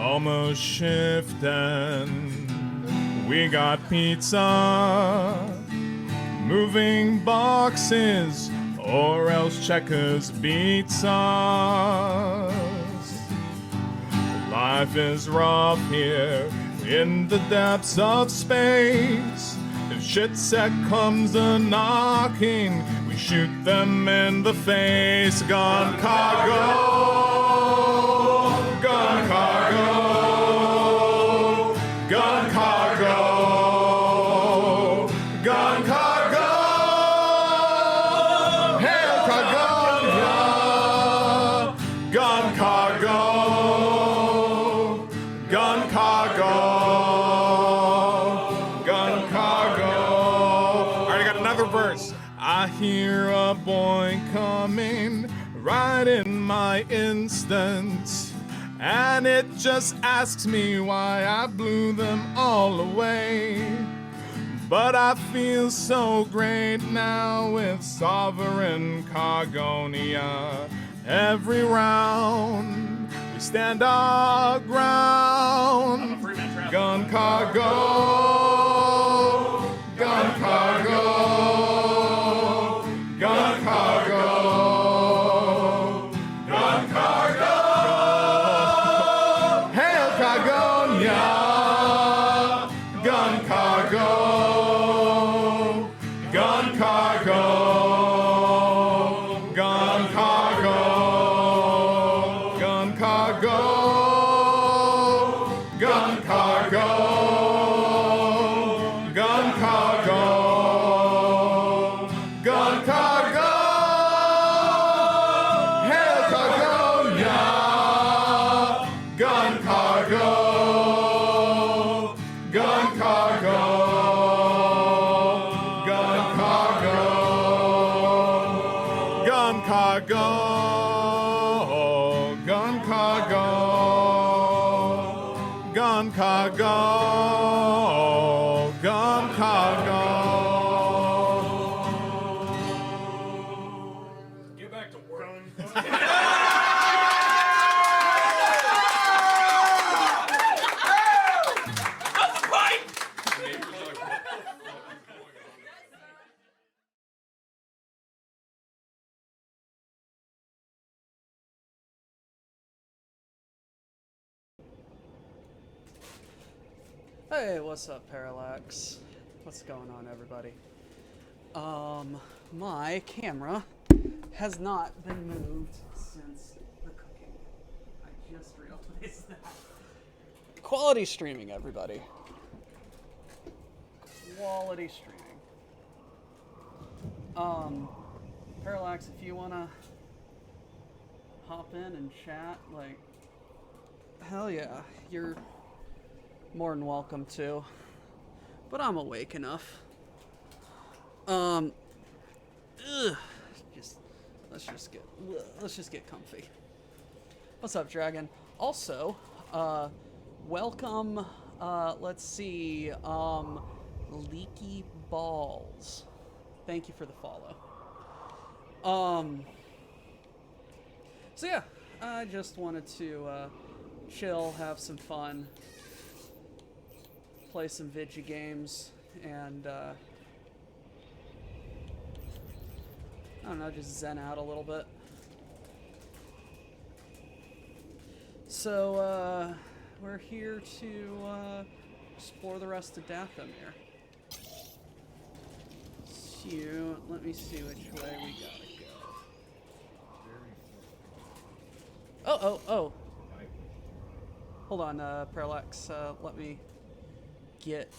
almost shifting. We got pizza, moving boxes, or else checkers beats us. Life is rough here in the depths of space. If shit set comes a knocking, we shoot them in the face. Gun cargo, gun cargo, gun cargo, gun cargo, hail cargo, gun cargo, gun cargo, gun cargo. Alright, I got another verse. I hear a boy coming right in my instant, and it just asks me why I blew them all away. But I feel so great now with sovereign Cargonia. Every round we stand our ground. Gun cargo, gun cargo, gun cargo, gun cargo, hail Cargonia, gun cargo, gun cargo, gun cargo, gun cargo, gun cargo, gun cargo, gun cargo, hail Cargonia, gun cargo, gun cargo, gun cargo, gun cargo, gun cargo, gun cargo, gun cargo. Get back to work. Hey, what's up, Parallax? What's going on, everybody? My camera has not been moved since the cooking. I just realized that. Quality streaming, everybody. Quality streaming. Parallax, if you wanna hop in and chat, like, hell yeah, you're more than welcome to. But I'm awake enough. Let's just get comfy. What's up, Dragon? Also, welcome, let's see, Leaky Balls. Thank you for the follow. So yeah, I just wanted to, chill, have some fun, play some video games, and, I don't know, just zen out a little bit. So, we're here to, explore the rest of Dathomir. So, let me see which way we gotta go. Oh. Hold on, Parallax, let me get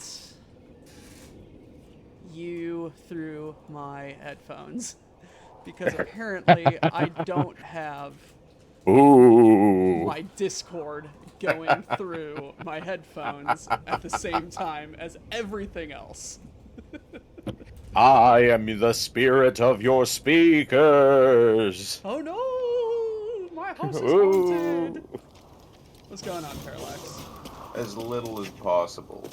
you through my headphones. Because apparently I don't have my Discord going through my headphones at the same time as everything else. I am the spirit of your speakers. Oh no! My house is haunted! What's going on, Parallax? As little as possible.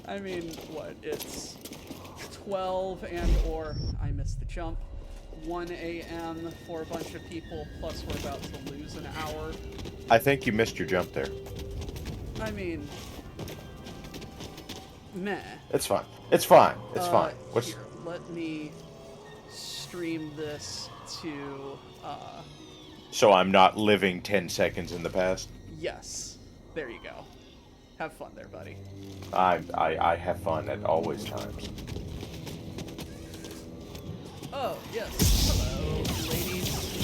I mean, what? It's 12 and or I missed the jump. 1 a.m. for a bunch of people, plus we're about to lose an hour. I think you missed your jump there. I mean, meh. It's fine. It's fine. It's fine. What's Here, let me stream this to, so I'm not living 10 seconds in the past? yes. There you go. Have fun there, buddy. I have fun at always times. Oh, yes. Hello, ladies.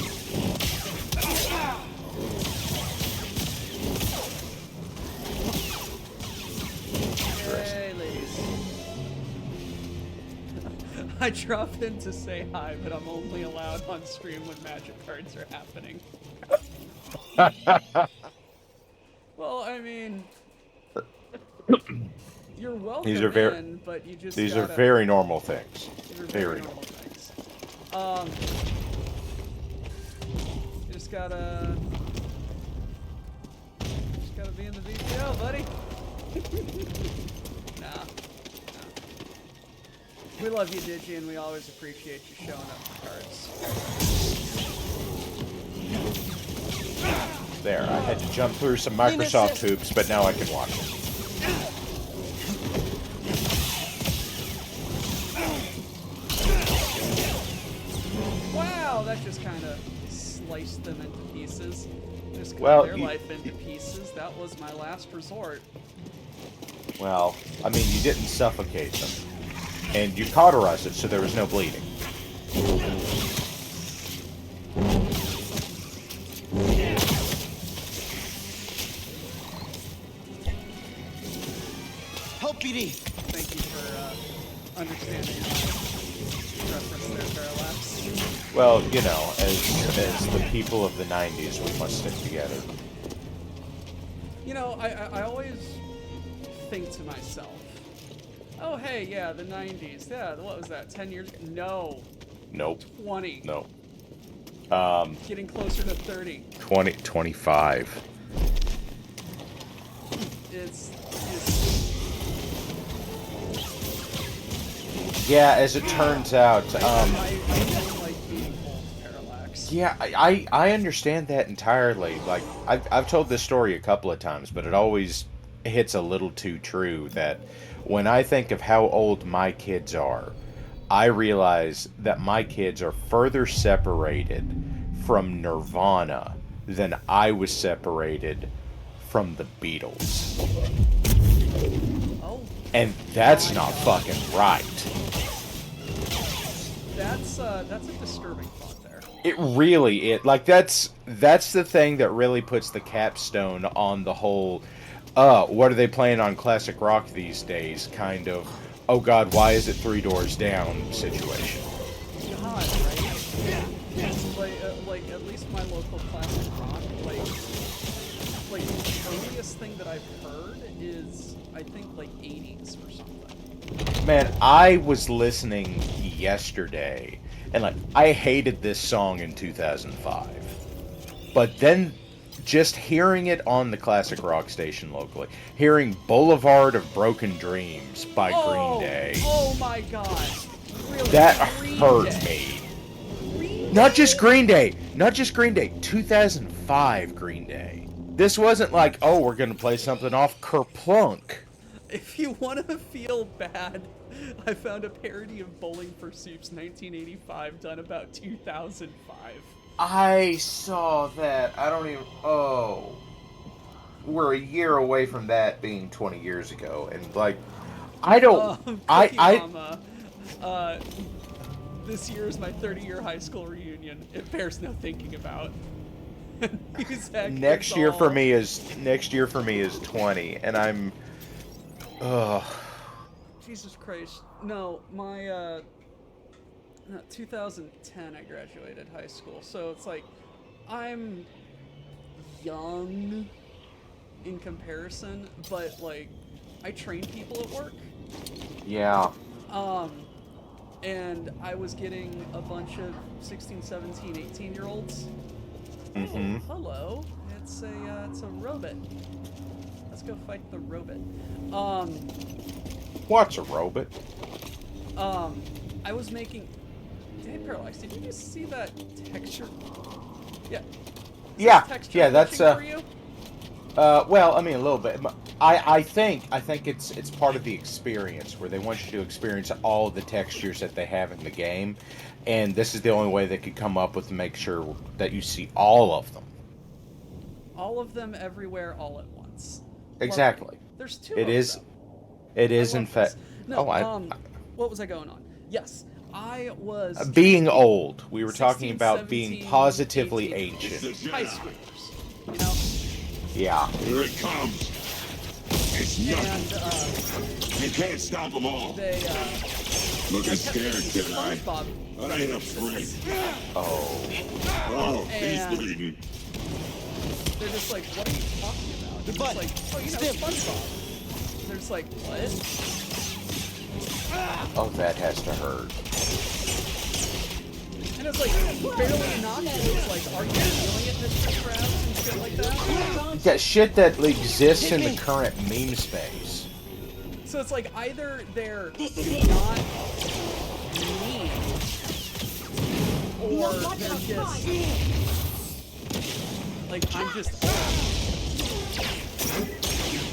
Hey, ladies. I drop in to say hi, but I'm only allowed on stream when magic cards are happening. Well, I mean, you're welcome These are very, in, but you just these gotta, are very normal things. these are Very normal normal. things. You just gotta be in the VPO, buddy. Nah. We love you, Digi, and we always appreciate you showing up for cards. There, I had to jump through some Microsoft hoops, but now I can watch it. Wow, that just kind of sliced them into pieces. Just cut Well, their life into pieces. That was my last resort. Well, I mean, you didn't suffocate them. And you cauterized it, so there was no bleeding. Help BD! Thank you for understanding my reference there, Parallax. Well, you know, as the people of the 90s, we must stick together. You know, I always think to myself, oh, hey, yeah, the 90s. Yeah, what was that, 10 years ago? No. Nope. 20. No. Getting closer to 30. 25. It's Yeah, as it turns out, I don't like being old, Parallax. yeah, I understand that entirely. Like, I've told this story a couple of times, but it always hits a little too true that when I think of how old my kids are, I realize that my kids are further separated from Nirvana than I was separated from the Beatles. Oh, And that's not fucking right. that's a disturbing thought there. It really like that's the thing that really puts the capstone on the whole what are they playing on classic rock these days kind of oh god, why is it Three Doors Down situation. God, right? It's like at least my local classic rock, like the earliest thing that I've heard is I think like 80s or something. Man, I was listening yesterday and like I hated this song in 2005. But then just hearing it on the classic rock station locally, hearing Boulevard of Broken Dreams by Green Day. Oh my god. Really? That Green hurt Day. me. Not just Green Day. 2005 Green Day. This wasn't like, oh, we're gonna play something off Kerplunk. If you want to feel bad, I found a parody of Bowling for Soup's 1985 done about 2005. I saw that. I don't even. Oh. We're a year away from that being 20 years ago. And, like, I don't. Mama, this year is my 30-year high school reunion. It bears no thinking about. Next year for me is 20, and I'm. Ugh. Jesus Christ. No, my 2010 I graduated high school. So it's like I'm young in comparison, but like I train people at work. Yeah. And I was getting a bunch of 16, 17, 18-year-olds. Mm-hmm. Oh, hello. It's a robot. Let's go fight the robot. What's a robot? I was making. Hey, Parallax, did you just see that texture? Yeah. Is Yeah, that texture yeah, that's glitching for you? well, I mean, a little bit. I think it's part of the experience where they want you to experience all the textures that they have in the game, and this is the only way they could come up with to make sure that you see all of them. All of them everywhere all at once. Exactly. Lovely. There's two It of is. them. It I is in love this. fact. No, Oh, what was I going on? Yes, I was being drinking old. We were talking 16, about being 17, positively 18, ancient. high schoolers, you know? Yeah. Here it comes. It's nothing. And You can't stop them all. they Looking kept scared, making Jedi. SpongeBob But I ain't afraid. Oh. Oh, he's And- bleeding. They're just like, what are you talking about? And I'm just like, oh, you know, SpongeBob. And they're just like, what? Oh, that has to hurt. And it's like barely knocking. It's like, are you feeling it, Mr. Krabs and shit like that? That shit that exists in the current meme space. So it's like either they're not mean, or they're just like, I'm just old.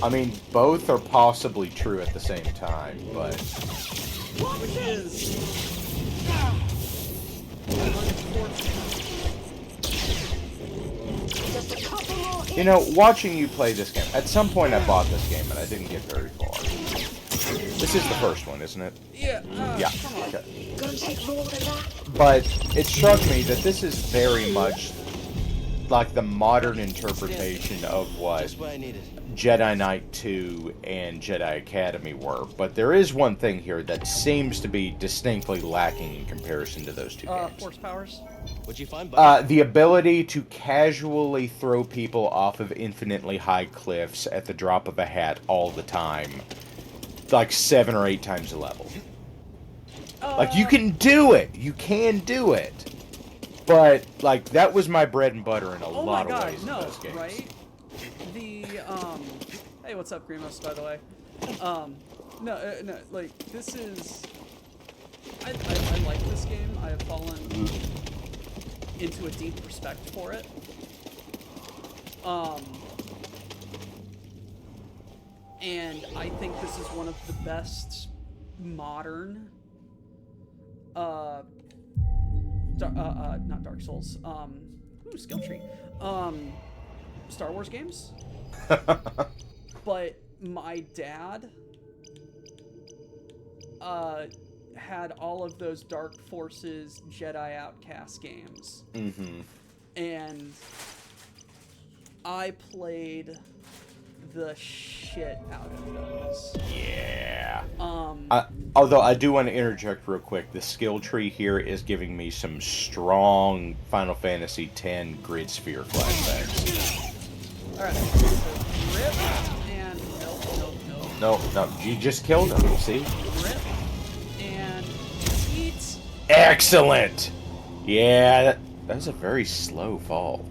I mean, both are possibly true at the same time, but Which is unfortunate. you know, watching you play this game. At some point, I bought this game and I didn't get very far. This is the first one, isn't it? Yeah. Yeah. Come on. Okay. But it struck me that this is very much like the modern interpretation of what Jedi Knight 2 and Jedi Academy were. But there is one thing here that seems to be distinctly lacking in comparison to those two games. Force powers. What'd you find, buddy? The ability to casually throw people off of infinitely high cliffs at the drop of a hat all the time. Like 7 or 8 times the level. Like, you can do it! You can do it! But, like, that was my bread and butter in a lot of ways in those games. Right? The, hey, what's up, Grimos, by the way? No, like, this is, I like this game. I have fallen into a deep respect for it. And I think this is one of the best modern, not Dark Souls, skill tree, Star Wars games. But my dad, had all of those Dark Forces Jedi Outcast games. Mm-hmm. And I played the shit out of those. Yeah. Although I do want to interject real quick, the skill tree here is giving me some strong Final Fantasy X grid sphere flashbacks. Alright, so rip and No, you just killed him, see? rip and eat. Excellent! Yeah, that was a very slow fall.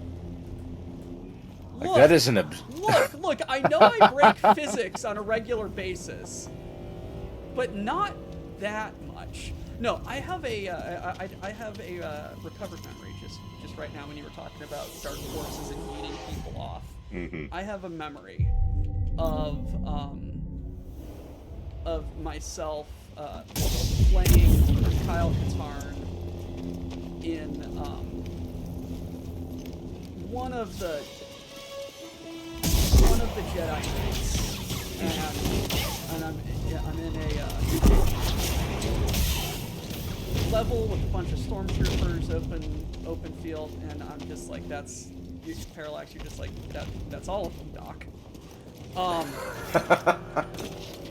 Like, Look, that isn't a... look, I know I break physics on a regular basis, but not that much. No, I have a, I have a recovered memory just right now when you were talking about Dark Forces and beating people off. Mm-hmm. I have a memory of myself playing Kyle Katarn in one of the Jedi Knights, and I'm in a level with a bunch of stormtroopers, open field, and I'm just like, Parallax, you're just like, that's all of them, Doc.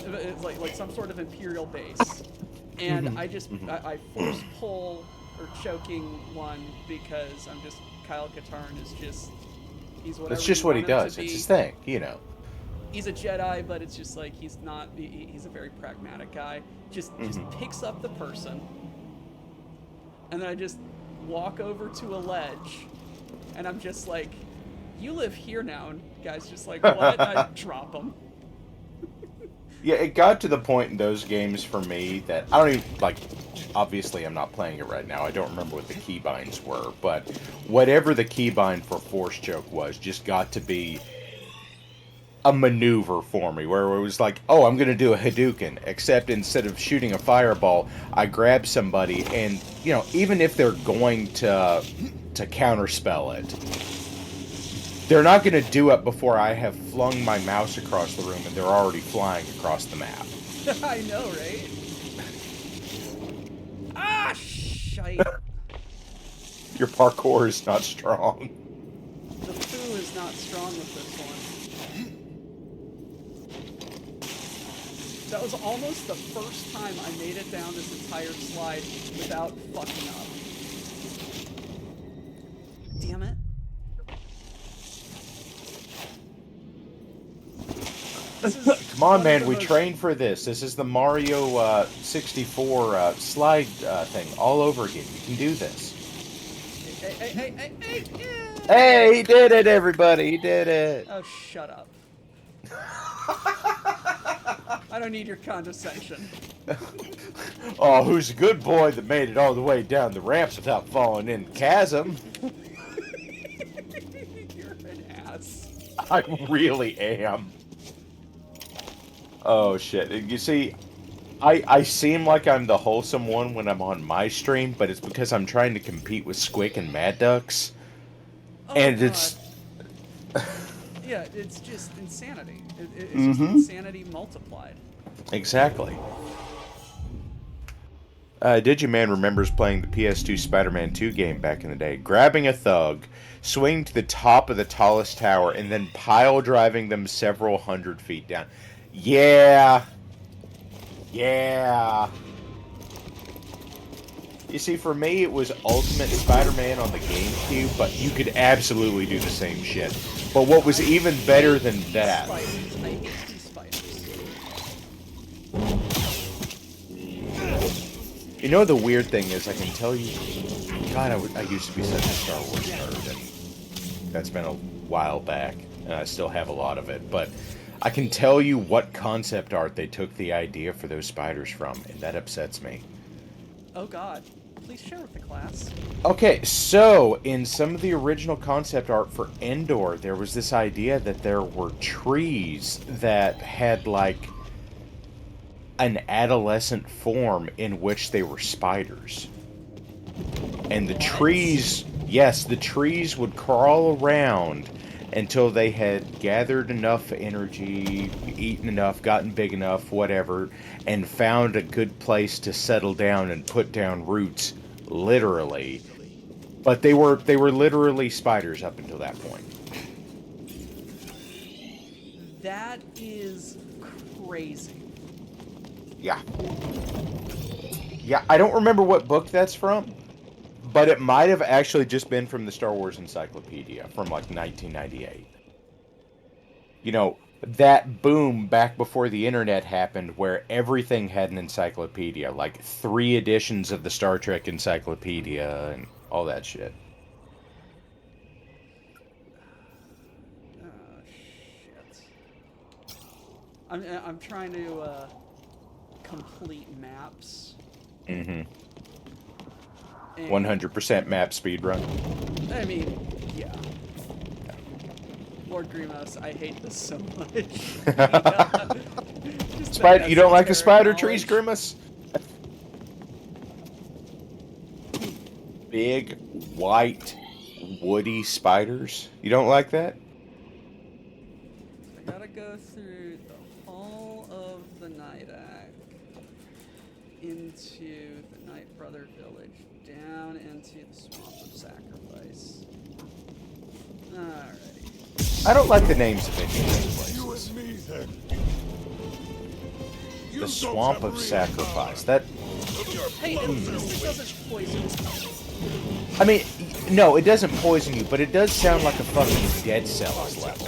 It's like some sort of Imperial base, and I force pull or choking one because I'm just, Kyle Katarn is just, he's whatever. That's just what he you want him does. to It's be. his thing, you know. He's a Jedi, but it's just like, he's not, he's a very pragmatic guy. Just picks up the person, and then I just walk over to a ledge, and I'm just like, you live here now, and the guy's just like, what? And I drop him. Yeah, it got to the point in those games for me that I don't even, like, obviously I'm not playing it right now. I don't remember what the keybinds were, but whatever the keybind for Force Choke was just got to be a maneuver for me where it was like, oh, I'm going to do a Hadouken, except instead of shooting a fireball, I grab somebody and, you know, even if they're going to counterspell it, they're not going to do it before I have flung my mouse across the room and they're already flying across the map. I know, right? Ah, shite. Your parkour is not strong. The foo is not strong with this one. That was almost the first time I made it down this entire slide without fucking up. Damn it. Come on, man, we trained for this. This is the Mario 64 slide thing all over again. You can do this. Hey, Hey, he did it, everybody. He did it. Oh, shut up. I don't need your condescension. Oh, who's a good boy that made it all the way down the ramps without falling in the chasm? You're an ass. I really am. Oh, shit. You see, I seem like I'm the wholesome one when I'm on my stream, but it's because I'm trying to compete with Squick and Mad Ducks. Oh, And God. it's... Yeah, it's just insanity. It's just insanity multiplied. Exactly. Digiman remembers playing the PS2 Spider-Man 2 game back in the day, grabbing a thug, swinging to the top of the tallest tower, and then pile driving them several hundred feet down. Yeah. Yeah. You see, for me, it was Ultimate Spider-Man on the GameCube, but you could absolutely do the same shit. But what was even better than that... Spiders. I hate these spiders. You know, the weird thing is, I can tell you... God, I used to be such a Star Wars nerd, and that's been a while back, and I still have a lot of it, but I can tell you what concept art they took the idea for those spiders from, and that upsets me. Oh, God. Please share with the class. Okay, so in some of the original concept art for Endor, there was this idea that there were trees that had, like, an adolescent form in which they were spiders. And the trees, yes, the trees would crawl around until they had gathered enough energy, eaten enough, gotten big enough, whatever, and found a good place to settle down and put down roots, literally. But they were literally spiders up until that point. That is crazy. Yeah. Yeah, I don't remember what book that's from, but it might have actually just been from the Star Wars Encyclopedia from like 1998. You know, that boom back before the internet happened where everything had an encyclopedia, like 3 editions of the Star Trek Encyclopedia and all that shit. Oh, shit. I'm trying to complete maps. Mm-hmm. And, 100% map speedrun. I mean, yeah. Lord Grimos, I hate this so much. Spider, you don't like the spider trees, Grimace? Big, white, woody spiders? You don't like that? I gotta go through the Hall of the Nightack into the Night Brother Village, down into the Swamp of Sacrifice. Alrighty. I don't like the names of any of those You places. and me, then. You The don't Swamp have of real Sacrifice. power. That, Hey, at least it doesn't poison me. I mean, no, it doesn't poison you, but it does sound like a fucking Dead Cells level.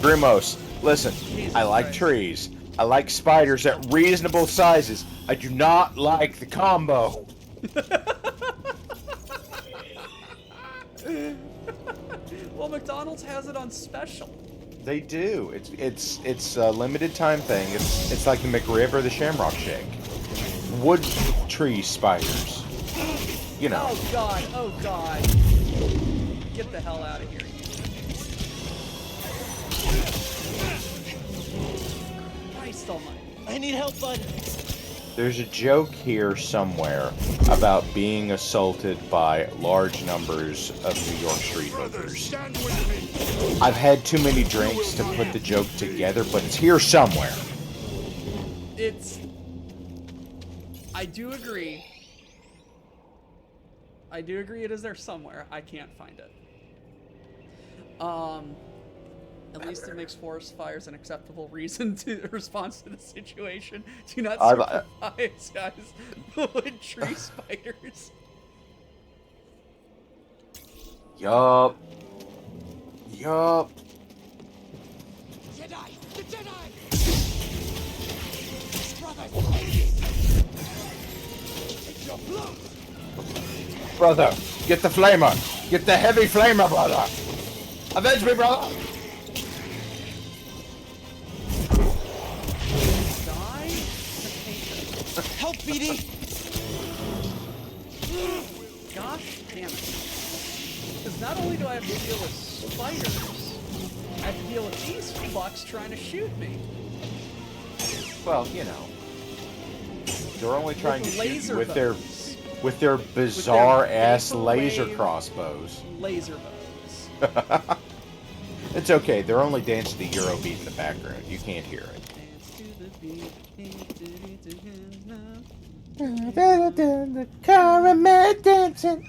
Grimos, listen, I like trees. I like spiders at reasonable sizes. I do not like the combo. Well, McDonald's has it on special. They do. It's a limited time thing. It's like the McRib or the Shamrock Shake. Wood tree spiders. You know. Oh god, oh god. Get the hell out of here, you. Christ almighty. I need help, bud. There's a joke here somewhere about being assaulted by large numbers of New York street hookers. I've had too many drinks to put the joke together, but it's here somewhere. I do agree. I do agree it is there somewhere. I can't find it. At least it makes forest fires an acceptable reason to respond to the situation. Do not sacrifice, guys. Wood tree spiders. Yup. Jedi! The Jedi! Brother, get the flamer. Get the heavy flamer, brother. Avenge me, brother. Die? Help, BD! Gosh damn it. Because not only do I have to deal with spiders, I have to deal with these fucks trying to shoot me. Well, you know. They're only trying to shoot laser you bows. with their bizarre ass vaporwave laser crossbows. Laser bows. It's okay. They're only dancing the Eurobeat in the background. You can't hear it. Dance to the beat. The caramel dancing.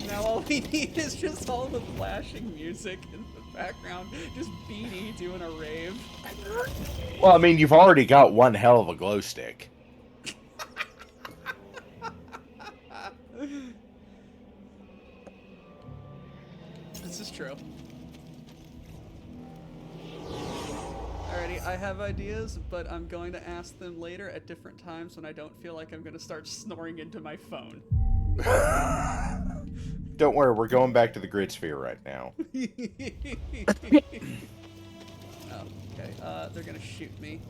Now all we need is just all the flashing music in the background. Just BD doing a rave. Well, I mean, you've already got one hell of a glow stick. This is true. Alrighty, I have ideas, but I'm going to ask them later at different times when I don't feel like I'm going to start snoring into my phone. Don't worry, we're going back to the grid sphere right now. Oh, okay. They're going to shoot me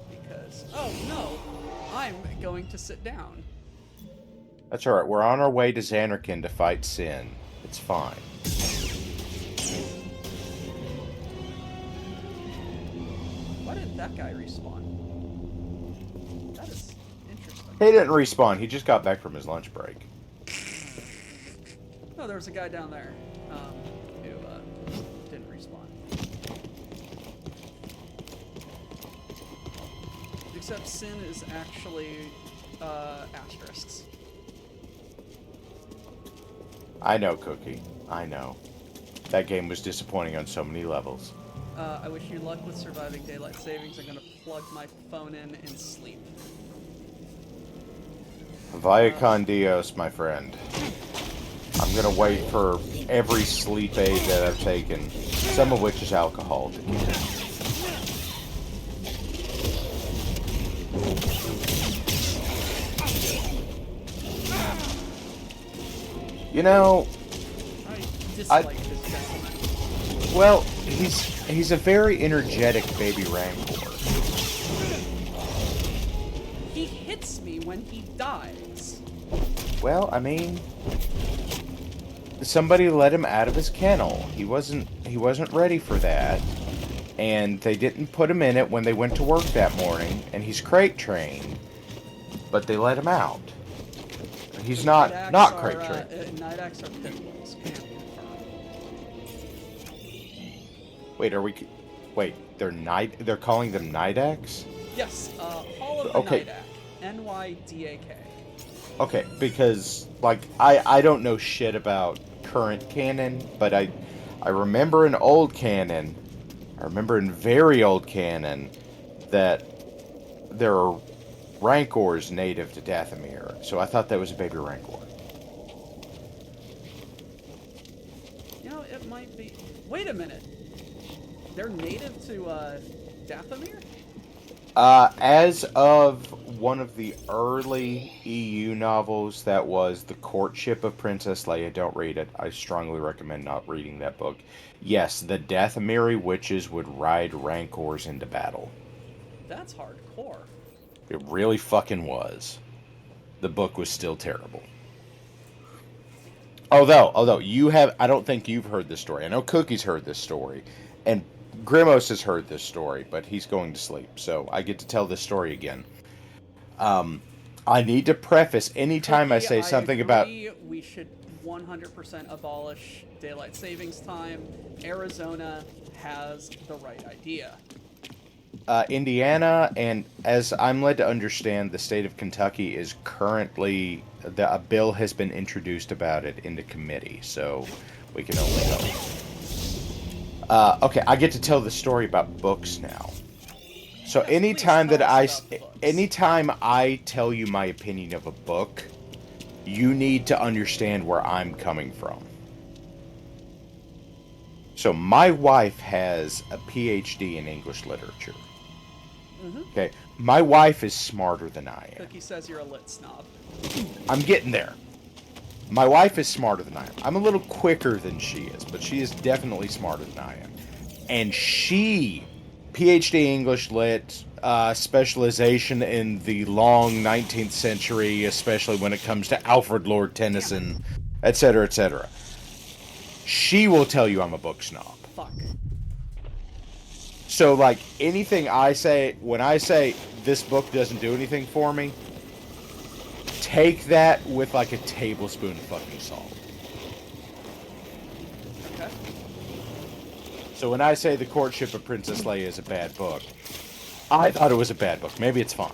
because... Oh, no! I'm going to sit down. That's alright, we're on our way to Xanarkin to fight Sin. It's fine. Why did that guy respawn? That is interesting. He didn't respawn, he just got back from his lunch break. No, there was a guy down there who didn't respawn. Except Sin is actually asterisks. I know, Cookie. I know. That game was disappointing on so many levels. I wish you luck with surviving daylight savings. I'm gonna plug my phone in and sleep. Vaya con Dios, my friend. I'm gonna wait for every sleep aid that I've taken, some of which is alcohol, to get in. You know, I dislike this gentleman. well, he's a very energetic baby rancor. He hits me when he dies. Well, I mean, somebody let him out of his kennel. He wasn't ready for that. And they didn't put him in it when they went to work that morning, and he's crate trained, but they let him out. He's not crate trained. Nighthawks are pit bulls. Can't confirm. Wait, they're calling them Nighthawks? Yes, Hall of the Okay. Nighthawk. NYDAK. Okay, because like I don't know shit about current canon, but I remember in old canon, I remember in very old canon that there are rancors native to Dathomir, so I thought that was a baby rancor. You know, it might be. Wait a minute. they're native to Dathomir? As of one of the early EU novels, that was The Courtship of Princess Leia. Don't read it. I strongly recommend not reading that book. Yes, the Dathomiri witches would ride rancors into battle. That's hardcore. It really fucking was. The book was still terrible. Although I don't think you've heard this story. I know Cookie's heard this story, and Grimos has heard this story, but he's going to sleep, so I get to tell this story again. I need to preface anytime I say something about. We should 100% abolish daylight savings time. Arizona has the right idea. Indiana, and as I'm led to understand, the state of Kentucky is currently a bill has been introduced about it into committee, so we can only hope. Okay, I get to tell the story about books now. So Yes, anytime please that tell us about books. anytime I tell you my opinion of a book, you need to understand where I'm coming from. So my wife has a PhD in English literature. Okay, my wife is smarter than I am. Cookie says you're a lit snob. I'm getting there. My wife is smarter than I am. I'm a little quicker than she is, but she is definitely smarter than I am. And she, PhD English lit, specialization in the long 19th century, especially when it comes to Alfred Lord Tennyson, etc., etc. She will tell you I'm a book snob. Fuck. So, like, anything I say, when I say this book doesn't do anything for me, take that with, like, a tablespoon of fucking salt. Okay. So when I say The Courtship of Princess Leia is a bad book, I thought it was a bad book. Maybe it's fine.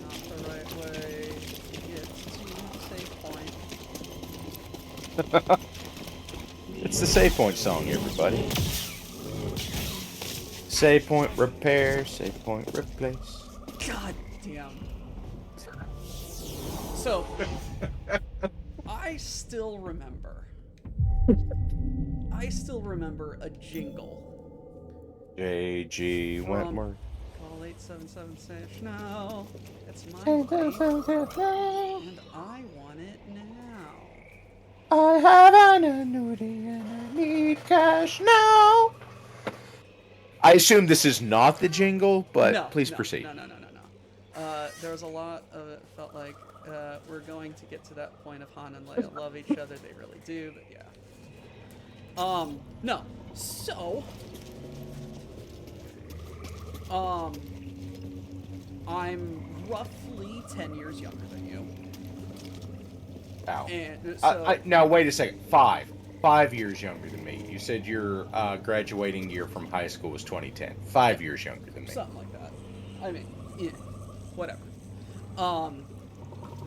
Not the right way to get to save point. It's the Save Point song, everybody. Save point repair, save point replace. God damn. So, I still remember a jingle. J.G. Wentworth. Call 877 Sash now. It's my life, and I want it now. I have an annuity and I need cash now. I assume this is not the jingle, but No, please no, proceed. No. There was a lot of it felt like we're going to get to that point of Han and Leia love each other. They really do, but yeah. No. So, I'm roughly 10 years younger than you. Ow. And so, Now, wait a second. 5 years younger than me. You said your graduating year from high school was 2010. 5 years younger than me. something like that. I mean, yeah, whatever.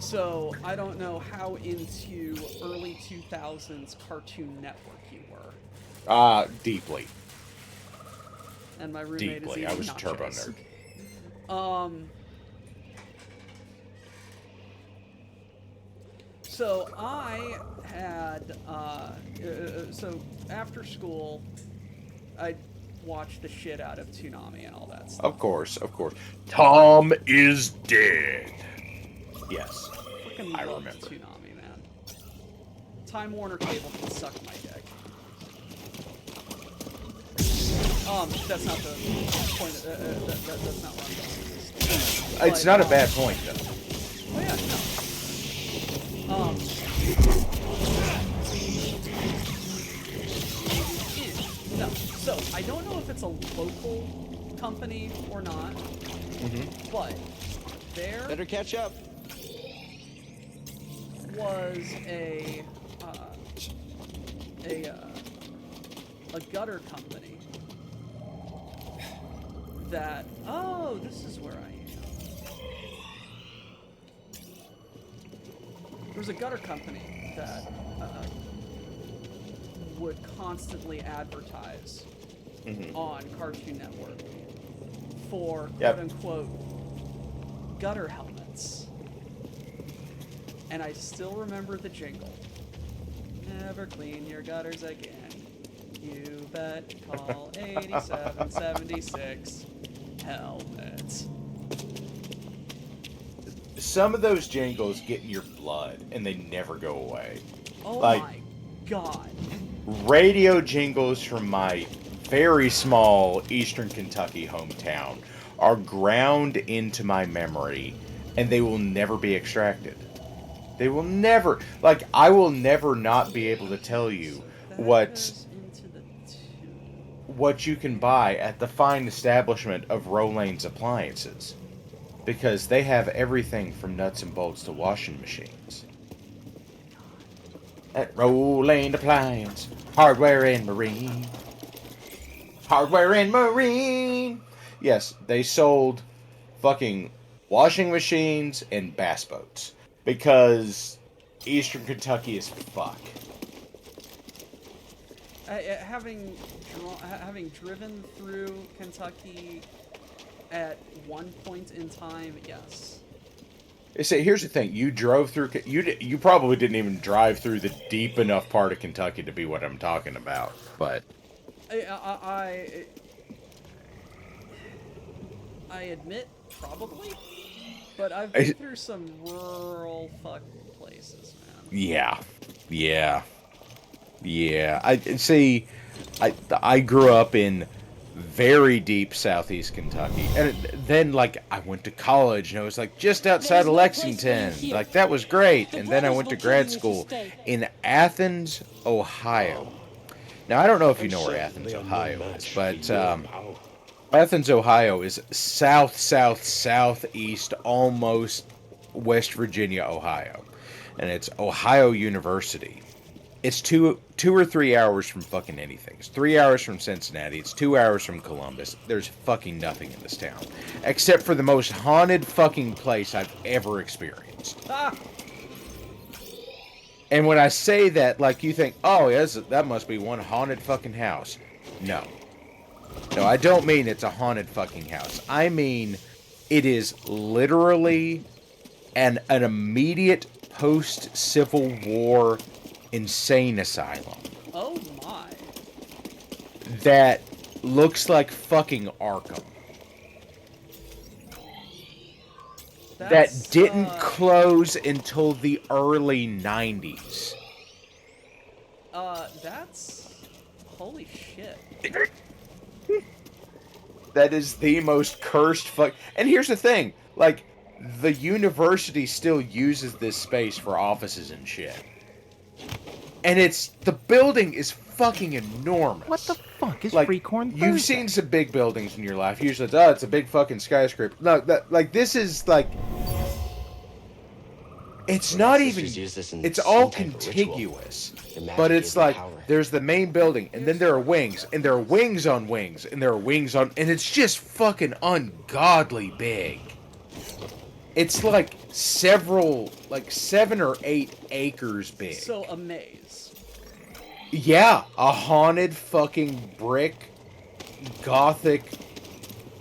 So I don't know how into early 2000s Cartoon Network you were. Deeply. And my roommate Deeply. is I eating was a turbo nachos. nerd. So I had, so after school, I watched the shit out of Toonami and all that stuff. Of course. Tom is dead. Yes. Fucking I loved remember. Toonami, man. Time Warner Cable can suck my dick. That's not the point. That's not what I'm going with. It's not a bad point, though. Oh yeah, no. No. So I don't know if it's a local company or not, but there Better catch up. was a gutter company that, oh, this is where I am. There was a gutter company that would constantly advertise on Cartoon Network for Yep. quote-unquote gutter helmets. and I still remember the jingle. Never clean your gutters again. You bet. Call 8776. Helmets. Some of those jingles get in your blood, and they never go away. Oh Like- my god. Radio jingles from my very small Eastern Kentucky hometown are ground into my memory, and they will never be extracted. They will never, like, I will never not be able to tell you That what goes into the two. what you can buy at the fine establishment of Rollaine's Appliances, because they have everything from nuts and bolts to washing machines. At Rollaine Appliance, hardware and marine. Hardware and marine. Yes, they sold fucking washing machines and bass boats. Because Eastern Kentucky is fuck. Having driven through Kentucky at one point in time, yes. See, here's the thing: you drove through. You probably didn't even drive through the deep enough part of Kentucky to be what I'm talking about. But I admit probably, but I've been through some rural fuck places, man. yeah. I see. I grew up in very deep southeast Kentucky, and then like I went to college, and I was like just outside of There's no place for you Lexington. here. Like that was great, The and then I brothers went to will kill grad you if you school stay. in Athens, Ohio. Now I don't know if you know where Certainly Athens, I'm no Ohio match is, for but your power. Athens, Ohio is southeast, almost West Virginia, Ohio, and it's Ohio University. It's two or 3 hours from fucking anything. It's 3 hours from Cincinnati. It's 2 hours from Columbus. There's fucking nothing in this town, except for the most haunted fucking place I've ever experienced. Ah! And when I say that, like, you think, oh, yes, that must be one haunted fucking house. No. No, I don't mean it's a haunted fucking house. I mean, it is literally an immediate post-Civil War insane asylum Oh my. that looks like fucking Arkham. That That's, didn't close until the early 90s. That's... Holy shit. That is the most cursed fuck. And here's the thing, like, the university still uses this space for offices and shit. And the building is fucking enormous. What the fuck is Like, Freecorn you've Thursday? seen some big buildings in your life. Usually it's, it's a big fucking skyscraper. No, this is, like... It's not even... It's all contiguous. But it's like, there's the main building, and then there are wings, and there are wings on wings, and there are wings on... And it's just fucking ungodly big. It's like 7 or 8 acres big. So, a maze. Yeah, a haunted fucking brick, gothic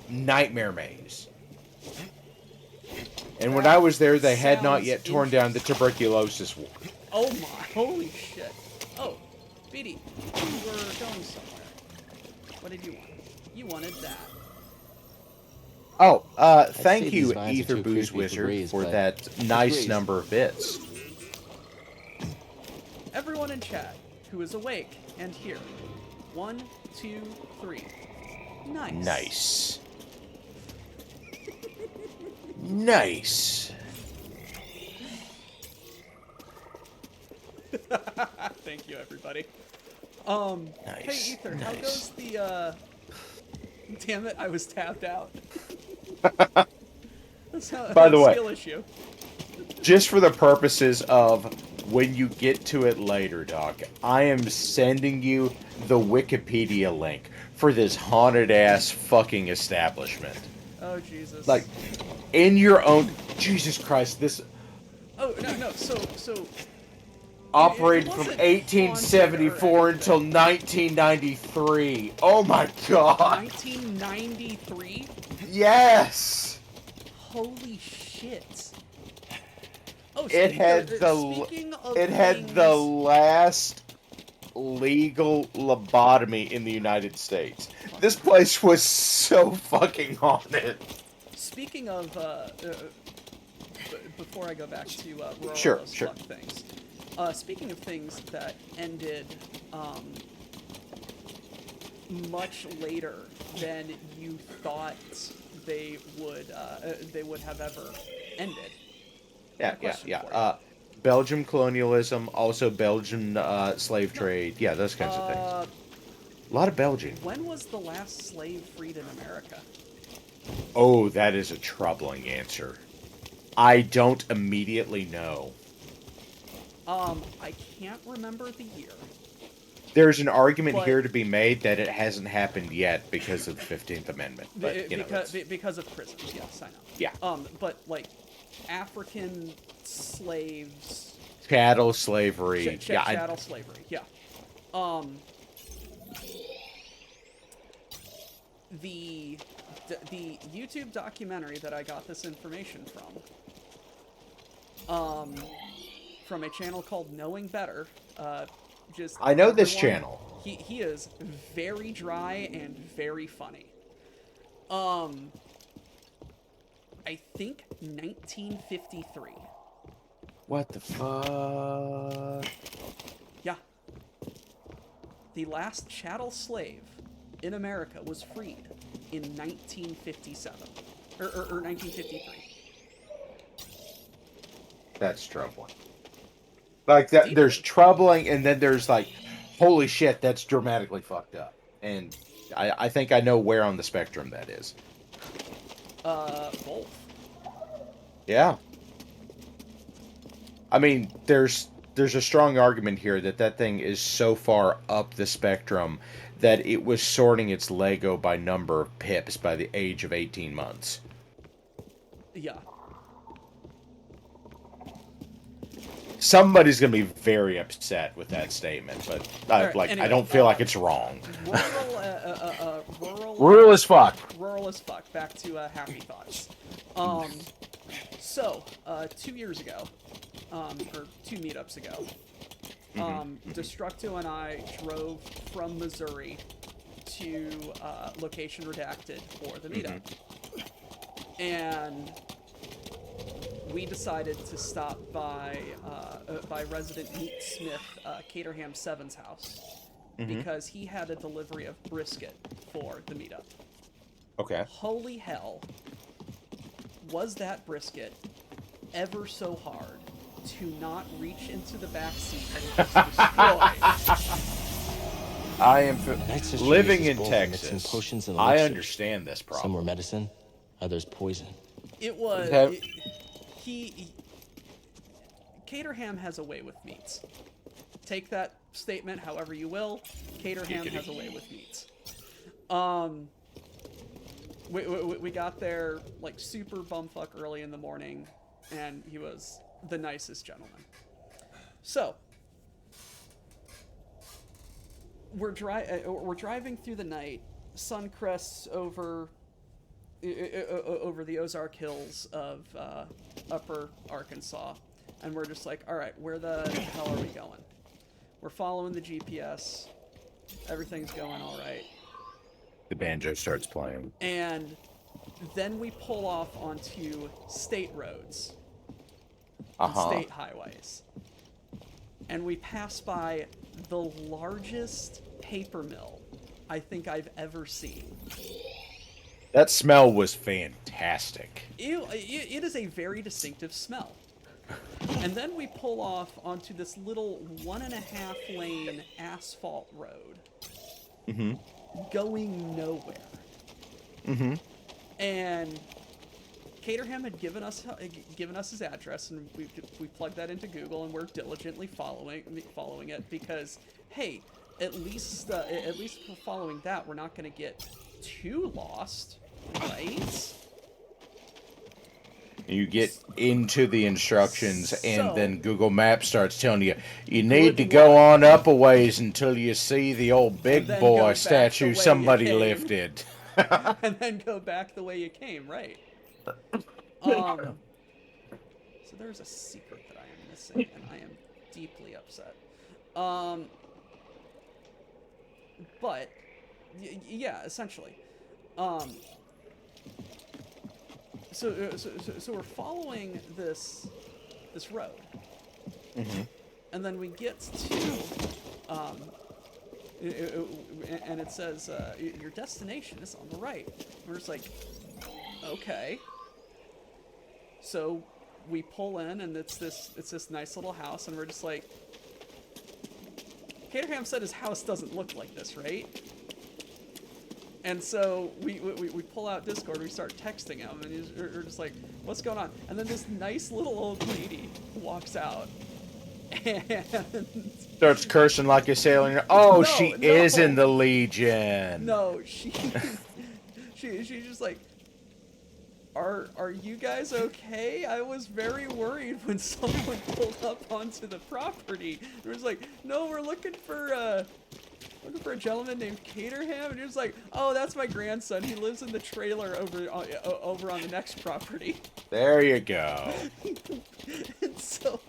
nightmare maze. And when I was there, they had not Sounds yet torn down the tuberculosis ward. Oh my, holy shit. Oh, Beatty, you were going somewhere. What did you want? You wanted that. Oh, say thank these you, vines are Ether too Booze creepy to Wizard, breeze, for but that nice breeze. number of bits. Everyone in chat who is awake and here. 1, 2, 3. Nice. Nice. Nice. Thank you, everybody. Nice. Hey, Ether, how Nice. goes the, Damn it, I was tapped out. By the way- Skill issue. Just for the purposes of when you get to it later, Doc, I am sending you the Wikipedia link for this haunted ass fucking establishment. Oh, Jesus. Like, in your own... Jesus Christ, this Oh, no, so... operated it from wasn't 1874 haunted or until 1993. Oh my god. 1993? Yes. Holy shit. Oh, It had speaking of it had the things- last legal lobotomy in the United States. This place was so fucking on it. Speaking of, before I go back to rural Sure, as sure. fuck things, speaking of things that ended much later than you thought they would have ever ended. Yeah, question yeah, for yeah. Belgium colonialism, also Belgian slave trade. Yeah, those kinds of things. A lot of Belgian. When was the last slave freed in America? Oh, that is a troubling answer. I don't immediately know. I can't remember the year. There's an argument But- here to be made that it hasn't happened yet because of the 15th Amendment. But, you know, because of prisons, yes, I know. yeah. But like African slaves, Chattel slavery. Yeah, chattel slavery, yeah. The YouTube documentary that I got this information from a channel called Knowing Better. Just I know this everyone- channel. He is very dry and very funny. I think 1953. What the fuck? Yeah. The last chattel slave in America was freed in 1957 or 1953. That's troubling. Like that, there's troubling, and then there's like, holy shit, that's dramatically fucked up. And I think I know where on the spectrum that is. Both. Yeah. I mean, there's a strong argument here that that thing is so far up the spectrum that it was sorting its Lego by number of pips by the age of 18 months. Yeah. Somebody's gonna be very upset with that statement, but Alright, I anyway, don't feel like it's wrong. Rural as fuck. Rural as fuck. Back to happy thoughts. So 2 years ago, or 2 meetups ago, Destructo and I drove from Missouri to location redacted for the meetup, and we decided to stop by resident Meat Smith Caterham Seven's house because he had a delivery of brisket for the meetup. Okay. Holy hell, was that brisket ever so hard to not reach into the back seat and just destroy? I am Night Sister living uses in both Texas. mixing potions and I elixirs. understand this problem. Some were medicine, others poison. It was Okay. Caterham has a way with meats. Take that statement however you will. Caterham has a way with meats. We got there like super bumfuck early in the morning, and he was the nicest gentleman. So we're driving through the night. Sun crests over the Ozark Hills of Upper Arkansas, and we're just like, all right, where the hell are we going? We're following the GPS. Everything's going all right. The banjo starts playing. And then we pull off onto state roads and state highways. And we pass by the largest paper mill I think I've ever seen. That smell was fantastic. It is a very distinctive smell. And then we pull off onto this little 1.5 lane asphalt road. Going nowhere. And Caterham had given us his address, and we plugged that into Google, and we're diligently following it because, hey, at least for following that, we're not going to get too lost, right? You get into the instructions, and So- then Google Maps starts telling you, you need to go on up a ways until you see the old big then go boy back the statue way somebody you came. lifted. And then go back the way you came, right? So there's a secret missing, and I am deeply upset. But yeah, essentially. So we're following this road, and then we get to, and it says your destination is on the right. We're just like, okay. So we pull in, and it's this nice little house, and we're just like, Caterham said his house doesn't look like this, right? And so we pull out Discord, we start texting him, and we're just like, what's going on? And then this nice little old lady walks out and Starts cursing like a sailor. Oh, No, she no. is in the Legion. no, she's just like, are you guys okay? I was very worried when someone pulled up onto the property. It was like, no, we're looking for a gentleman named Caterham, and he was like, oh, that's my grandson. He lives in the trailer over on the next property. There you go. And so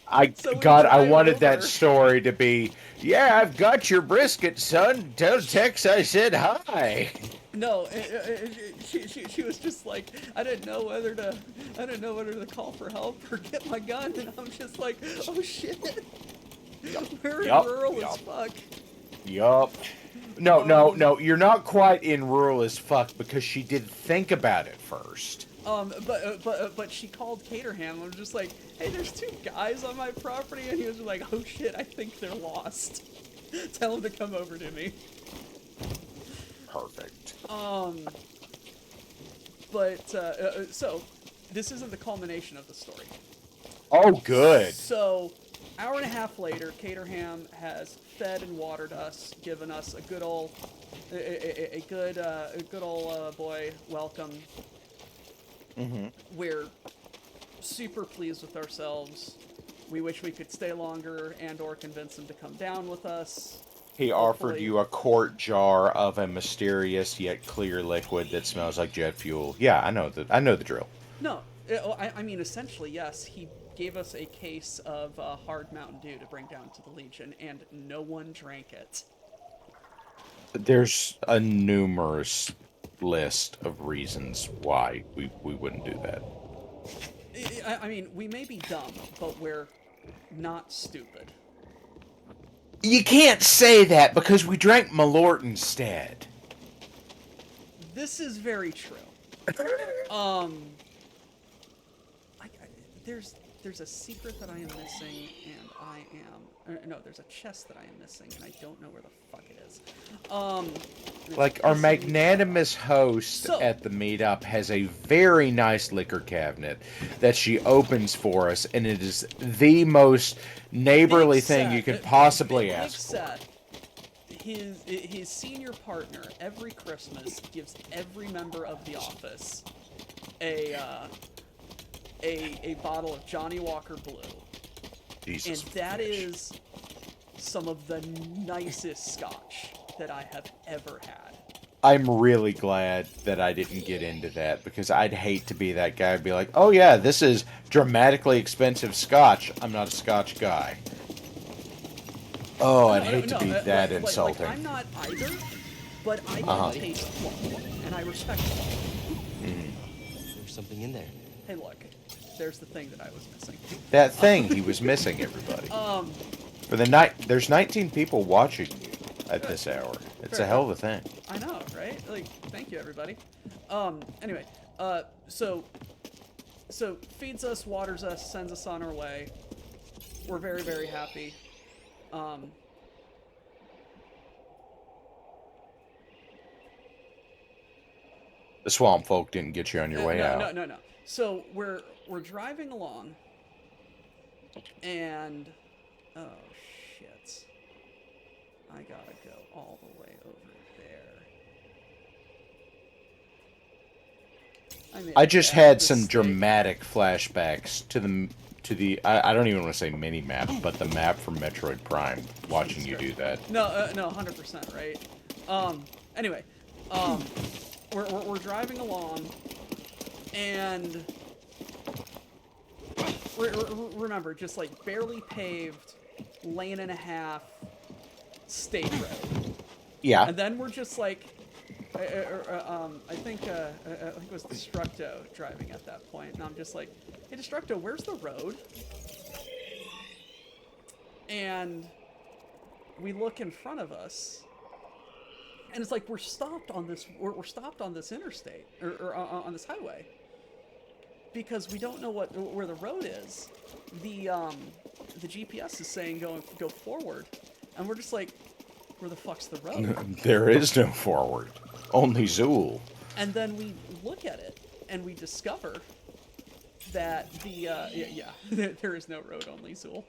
I So we God, I drive wanted over. that story to be, yeah, I've got your brisket, son. Tell Tex I said hi. no, she was just like, I didn't know whether to call for help or get my gun, and I'm just like, oh shit, we're Yup, rural as yup. fuck. Yup. No, you're not quite in rural as fuck because she did think about it first. But she called Caterham. I'm just like, hey, there's two guys on my property, and he was just like, oh shit, I think they're lost. Tell them to come over to me. Perfect. So this isn't the culmination of the story. Oh, good. So, hour and a half later, Caterham has fed and watered us, given us a good old, boy welcome. We're super pleased with ourselves. We wish we could stay longer and/or convince him to come down with us. He offered Hopefully. you a quart jar of a mysterious yet clear liquid that smells like jet fuel. Yeah, I know the drill. No, I mean, essentially, yes. He gave us a case of hard Mountain Dew to bring down to the Legion, and no one drank it. There's a numerous list of reasons why we wouldn't do that. I mean, we may be dumb, but we're not stupid. You can't say that because we drank Malort instead. This is very true. There's a secret that I am missing, and there's a chest that I am missing, and I don't know where the fuck it is. Like, our magnanimous host So- at the meetup has a very nice liquor cabinet that she opens for us, and it is the most neighborly Big thing Seth, you could possibly Big ask for. Seth, his senior partner every Christmas gives every member of the office a bottle of Johnny Walker Blue, Jesus. and that is some of the nicest scotch that I have ever had. I'm really glad that I didn't get into that because I'd hate to be that guy and be like, oh yeah, this is dramatically expensive scotch. I'm not a scotch guy. Oh, I'd hate to be that insulting. I'm not either, but I can taste one, and I respect it. There's something in there. Hey, look, there's the thing that I was missing. That thing he was missing, everybody. For the night, there's 19 people watching you at this hour. It's a hell of a thing. I know, right? Like, thank you, everybody. Anyway, so feeds us, waters us, sends us on our way. We're very, very happy. The swamp folk didn't get you on your way out. No. So we're driving along, and oh shit, I gotta go all the way over there. I just had some dramatic flashbacks to the I don't even want to say mini map, but the map from Metroid Prime. Watching you do that. No, 100%, right? Anyway, we're driving along, and remember, just like barely paved, lane and a half, state road. Yeah. And then we're just like, I think it was Destructo driving at that point, and I'm just like, hey Destructo, where's the road? And we look in front of us, and it's like we're stopped on this interstate or on this highway because we don't know where the road is. The GPS is saying go forward, and we're just like, where the fuck's the road? There is no forward, only Zool. And then we look at it, and we discover that there is no road, only Zool.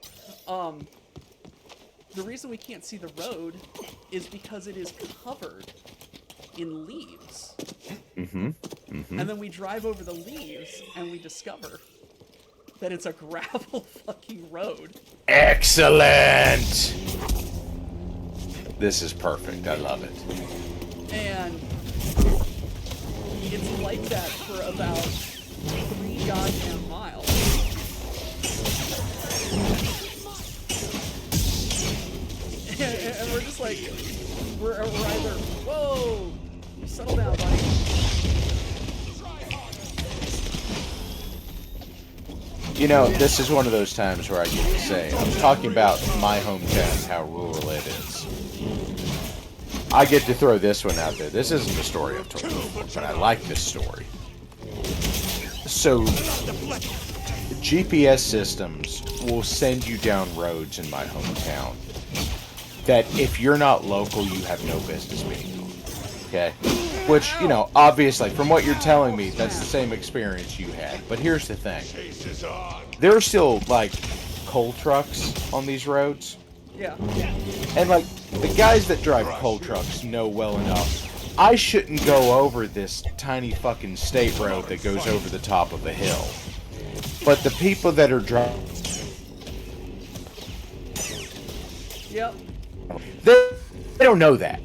The reason we can't see the road is because it is covered in leaves. And then we drive over the leaves, and we discover that it's a gravel fucking road. Excellent! This is perfect. I love it. And it's like that for about 3 goddamn miles. And we're just like, we're either, whoa, settle down, buddy. You know, this is one of those times where I get to say, I'm talking about my hometown, how rural it is. I get to throw this one out there. This isn't the story I've told before, but I like this story. So, GPS systems will send you down roads in my hometown that if you're not local, you have no business being on. Okay? Which, you know, obviously, from what you're telling me, that's the same experience you had. But here's the thing. There are still, like, coal trucks on these roads. Yeah. And, like, the guys that drive coal trucks know well enough, I shouldn't go over this tiny fucking state road that goes over the top of a hill. But the people that are driving... Yep. They don't know that.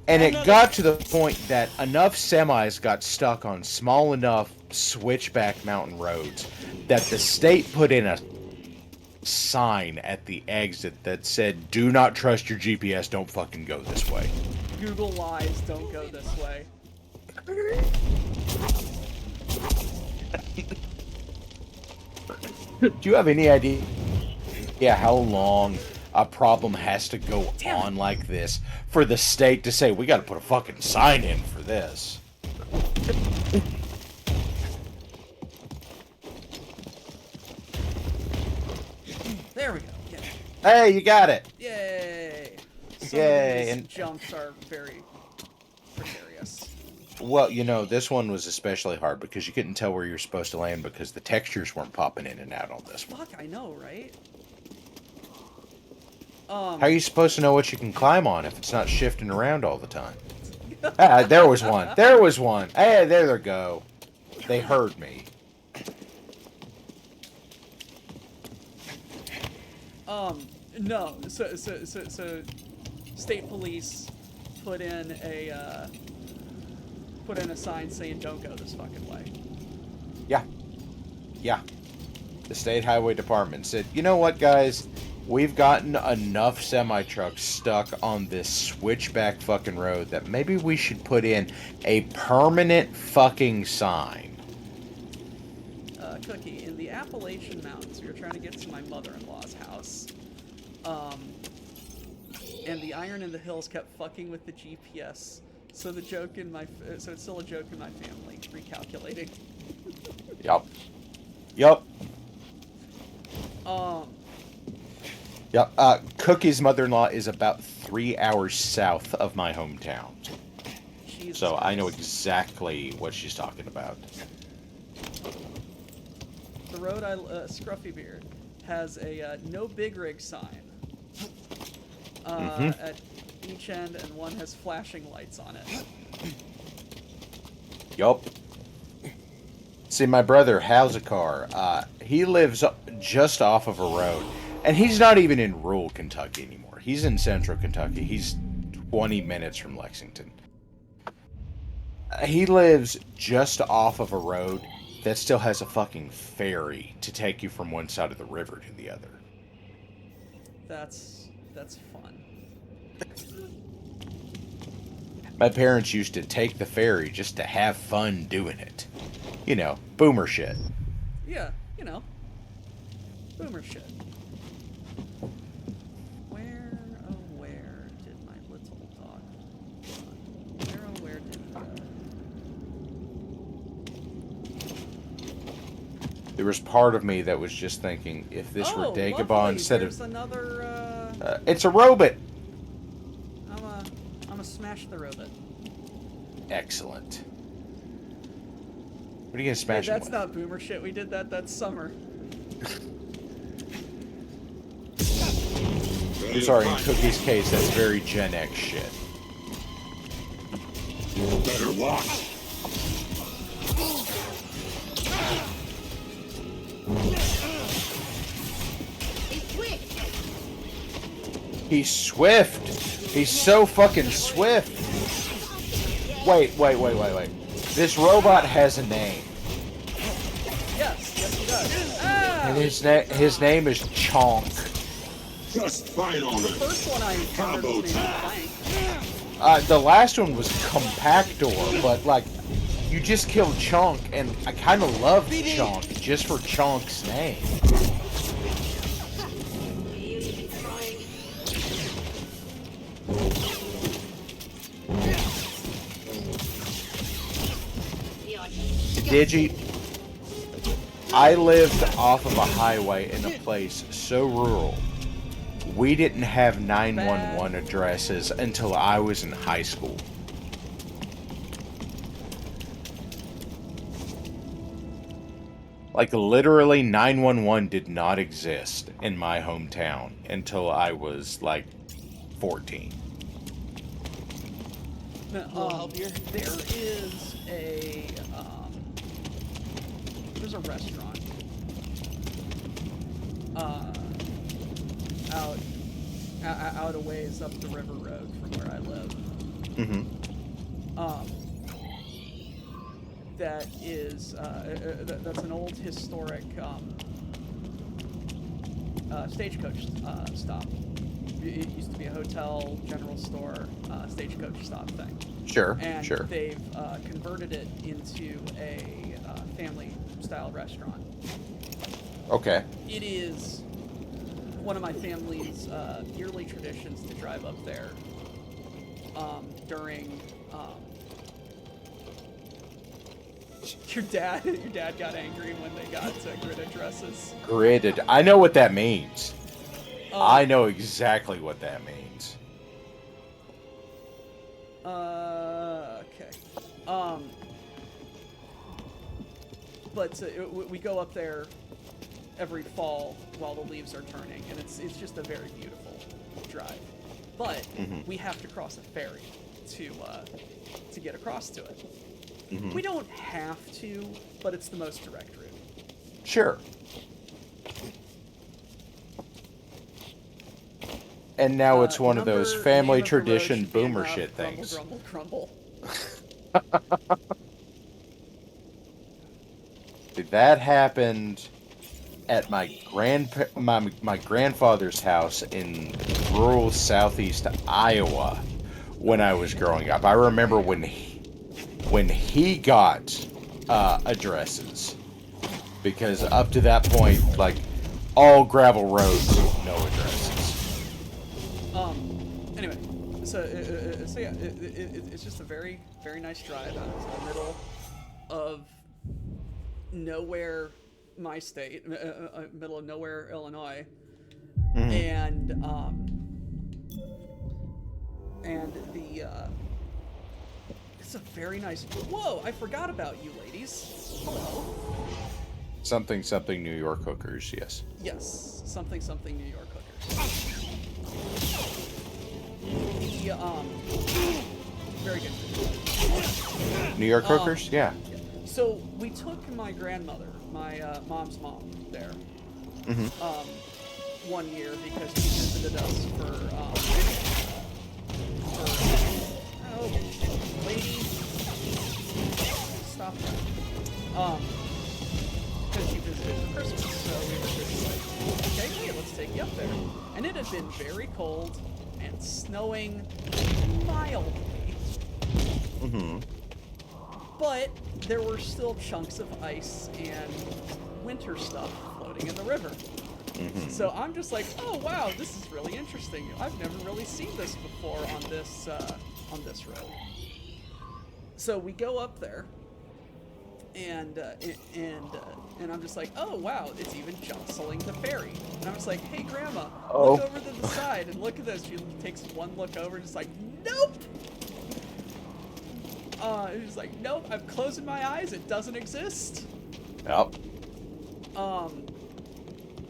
And it got to the point that enough semis got stuck on small enough switchback mountain roads that the state put in a sign at the exit that said, do not trust your GPS, don't fucking go this way. Google lies, don't go this way. Do you have any idea how long a problem has to go on like this for the state to say, we gotta put a fucking sign in for this? There we go. Yeah. Hey, you got it! Yay! Yay, Of these and- jumps are very precarious. Well, you know, this one was especially hard because you couldn't tell where you're supposed to land because the textures weren't popping in and out on this one. Fuck, I know, right? How are you supposed to know what you can climb on if it's not shifting around all the time? Ah, there was one. There was one. Hey, there they go. They heard me. No. So state police put in a sign saying don't go this fucking way. Yeah. Yeah. The state highway department said, you know what, guys? We've gotten enough semi-trucks stuck on this switchback fucking road that maybe we should put in a permanent fucking sign. Cookie, in the Appalachian Mountains, we were trying to get to my mother-in-law's house. And the iron in the hills kept fucking with the GPS. So the joke in my, so it's still a joke in my family, recalculating. Yup. Yup. Yep. Cookie's mother-in-law is about 3 hours south of my hometown. Jesus So I know Christ. exactly what she's talking about. The road Scruffy Beard has a no big rig sign at each end, and one has flashing lights on it. Yup. See, my brother has a car. He lives just off of a road. And he's not even in rural Kentucky anymore. He's in central Kentucky. He's 20 minutes from Lexington. He lives just off of a road that still has a fucking ferry to take you from one side of the river to the other. That's fun. My parents used to take the ferry just to have fun doing it. You know, boomer shit. Yeah, you know. Boomer shit. Where did my little dog run? Where did he go? There was part of me that was just thinking, if this were Dagobah lovely. instead There's of... another, it's a robot! I'm a smash the robot. Excellent. What are you gonna smash Hey, him that's with? not boomer shit. We did that's summer. I'm sorry, in Cookie's case, that's very Gen X shit. Better watch. He's swift! He's so fucking swift! Wait. This robot has a name. Yes, he does. Ah! And his name is Chonk. Just fight on The it. first one I encountered Combo was named time. Plank. The last one was Compactor, but like, you just killed Chonk, and I kind of loved Chonk just for Chonk's name. Digi, I lived off of a highway in a place so rural. We didn't have 911 addresses until I was in high school. Like, literally, 911 did not exist in my hometown until I was, like, 14. There is there's a restaurant out a ways up the river road from where I live. Mm-hmm. That is that's an old historic stagecoach stop. It used to be a hotel, general store, stagecoach stop thing. Sure, And sure. they've converted it into a family-style restaurant. Okay. It is one of my family's yearly traditions to drive up there during. Your dad got angry when they got grid addresses. Gridded. I know what that means. I know exactly what that means. Okay. But we go up there every fall while the leaves are turning, and it's just a very beautiful drive. But we have to cross a ferry to get across to it. We don't have to, but it's the most direct route. Sure. And now it's one of those family tradition boomer shit things. Grumble, grumble. That happened at my grandfather's house in rural southeast Iowa when I was growing up. I remember when he got addresses, because up to that point, like, all gravel roads, no addresses. Anyway, so yeah, it's just a very, very nice drive out into the middle of nowhere, my state, middle of nowhere, Illinois, and the it's a very nice. Whoa! I forgot about you, ladies. Hello. Something New York hookers, yes. Yes, something New York hookers. Very good. New York hookers, yeah. So we took my grandmother, my mom's mom, there. One year because she visited us for lady, stop that. because she visited for Christmas. So we were just like, okay, great, let's take you up there. And it had been very cold and snowing mildly. But there were still chunks of ice and winter stuff floating in the river. So I'm just like, oh wow, this is really interesting. I've never really seen this before on this road. So we go up there, and I'm just like, oh wow, it's even jostling the ferry. And I'm just like, hey grandma, look over to the side and look at this. She takes one look over, just like, nope. She's like, nope, I'm closing my eyes. It doesn't exist. Yep.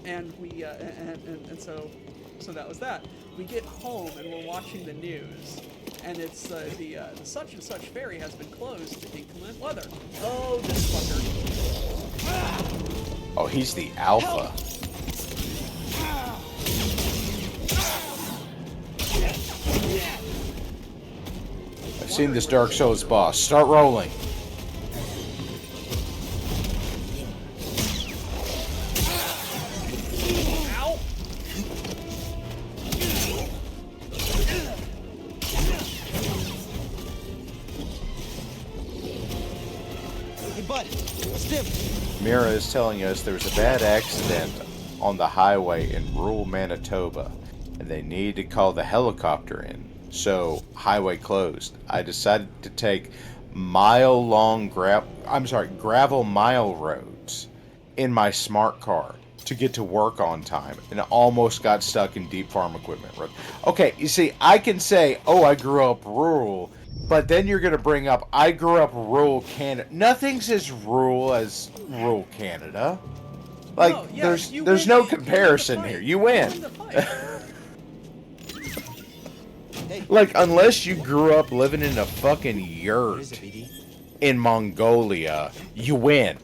And we and so that was that. We get home and we're watching the news, and it's the such and such ferry has been closed to inclement weather. Oh, this fucker! Oh, he's the alpha. I've seen this Dark Souls boss. Start rolling. Ow! Hey, bud. Stim. Mira is telling us there was a bad accident on the highway in rural Manitoba, and they need to call the helicopter in. So, highway closed. I decided to take mile-long gravel mile roads in my smart car to get to work on time, and almost got stuck in deep farm equipment road. Okay, you see, I can say, oh, I grew up rural, but then you're going to bring up, I grew up rural Canada. Nothing's as rural as rural Canada. Like, No, yeah, there's no comparison here. You win. Hey. Like, unless you grew up living in a fucking What is yurt it, BD? in Mongolia, you win.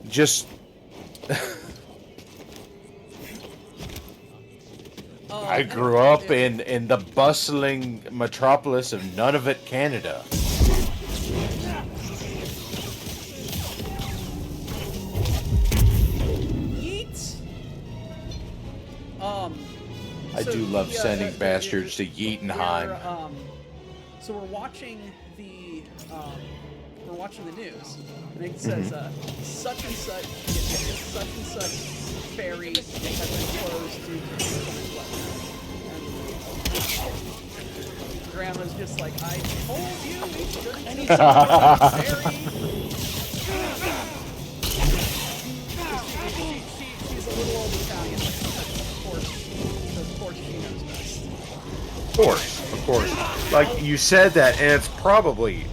Just... I grew up in the bustling metropolis of Nunavut, Canada. Yeet. I So do love the, sending bastards to we're, Yeatenheim. So we're watching the news, and it says such and such ferry has been closed due to inclement weather. And Grandma's just like, I told you we shouldn't be on the ferry. She's a little old Italian, but of course she knows best. Of course. Like, you said that, and it's probably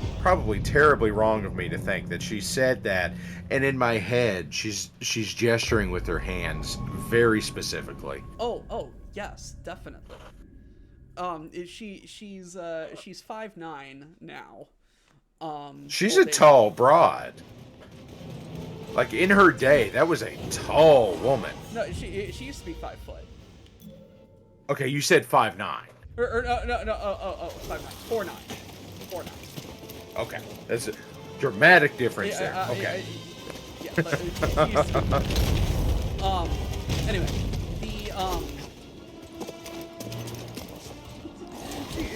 terribly wrong of me to think that she said that, and in my head, she's gesturing with her hands very specifically. Oh, yes, definitely. She's 5'9" now. She's old a age. tall broad. Like, in her day, that was a tall woman. No, she used to be 5 foot. Okay, you said 5'9". Or no, 5'9", 4'9", 4'9". Okay, that's a dramatic difference there. Yeah, Okay. yeah, but she used to be. Anyway,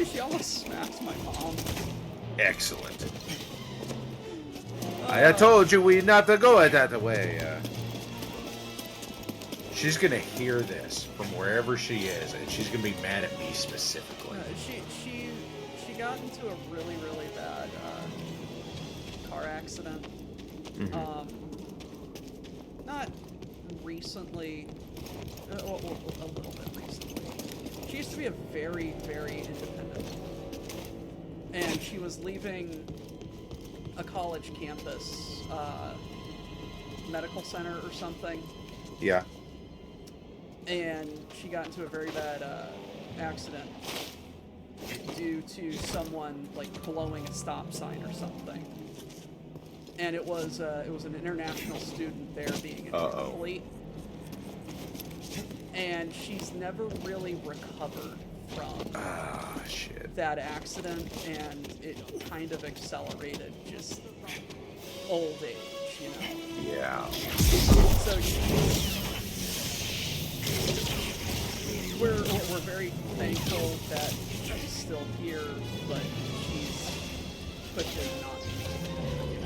she almost smacked my mom. Excellent. I told you we not to go that way. She's gonna hear this from wherever she is, and she's gonna be mad at me specifically. She got into a really bad car accident. Not recently, a little bit recently. She used to be a very independent woman, and she was leaving a college campus medical center or something. Yeah. And she got into a very bad accident due to someone like blowing a stop sign or something. And it was an international student there being an athlete. And she's never really recovered from that accident, and it kind of accelerated just old age. you know. Yeah. So we're very thankful that she's still here, but she's quickly not.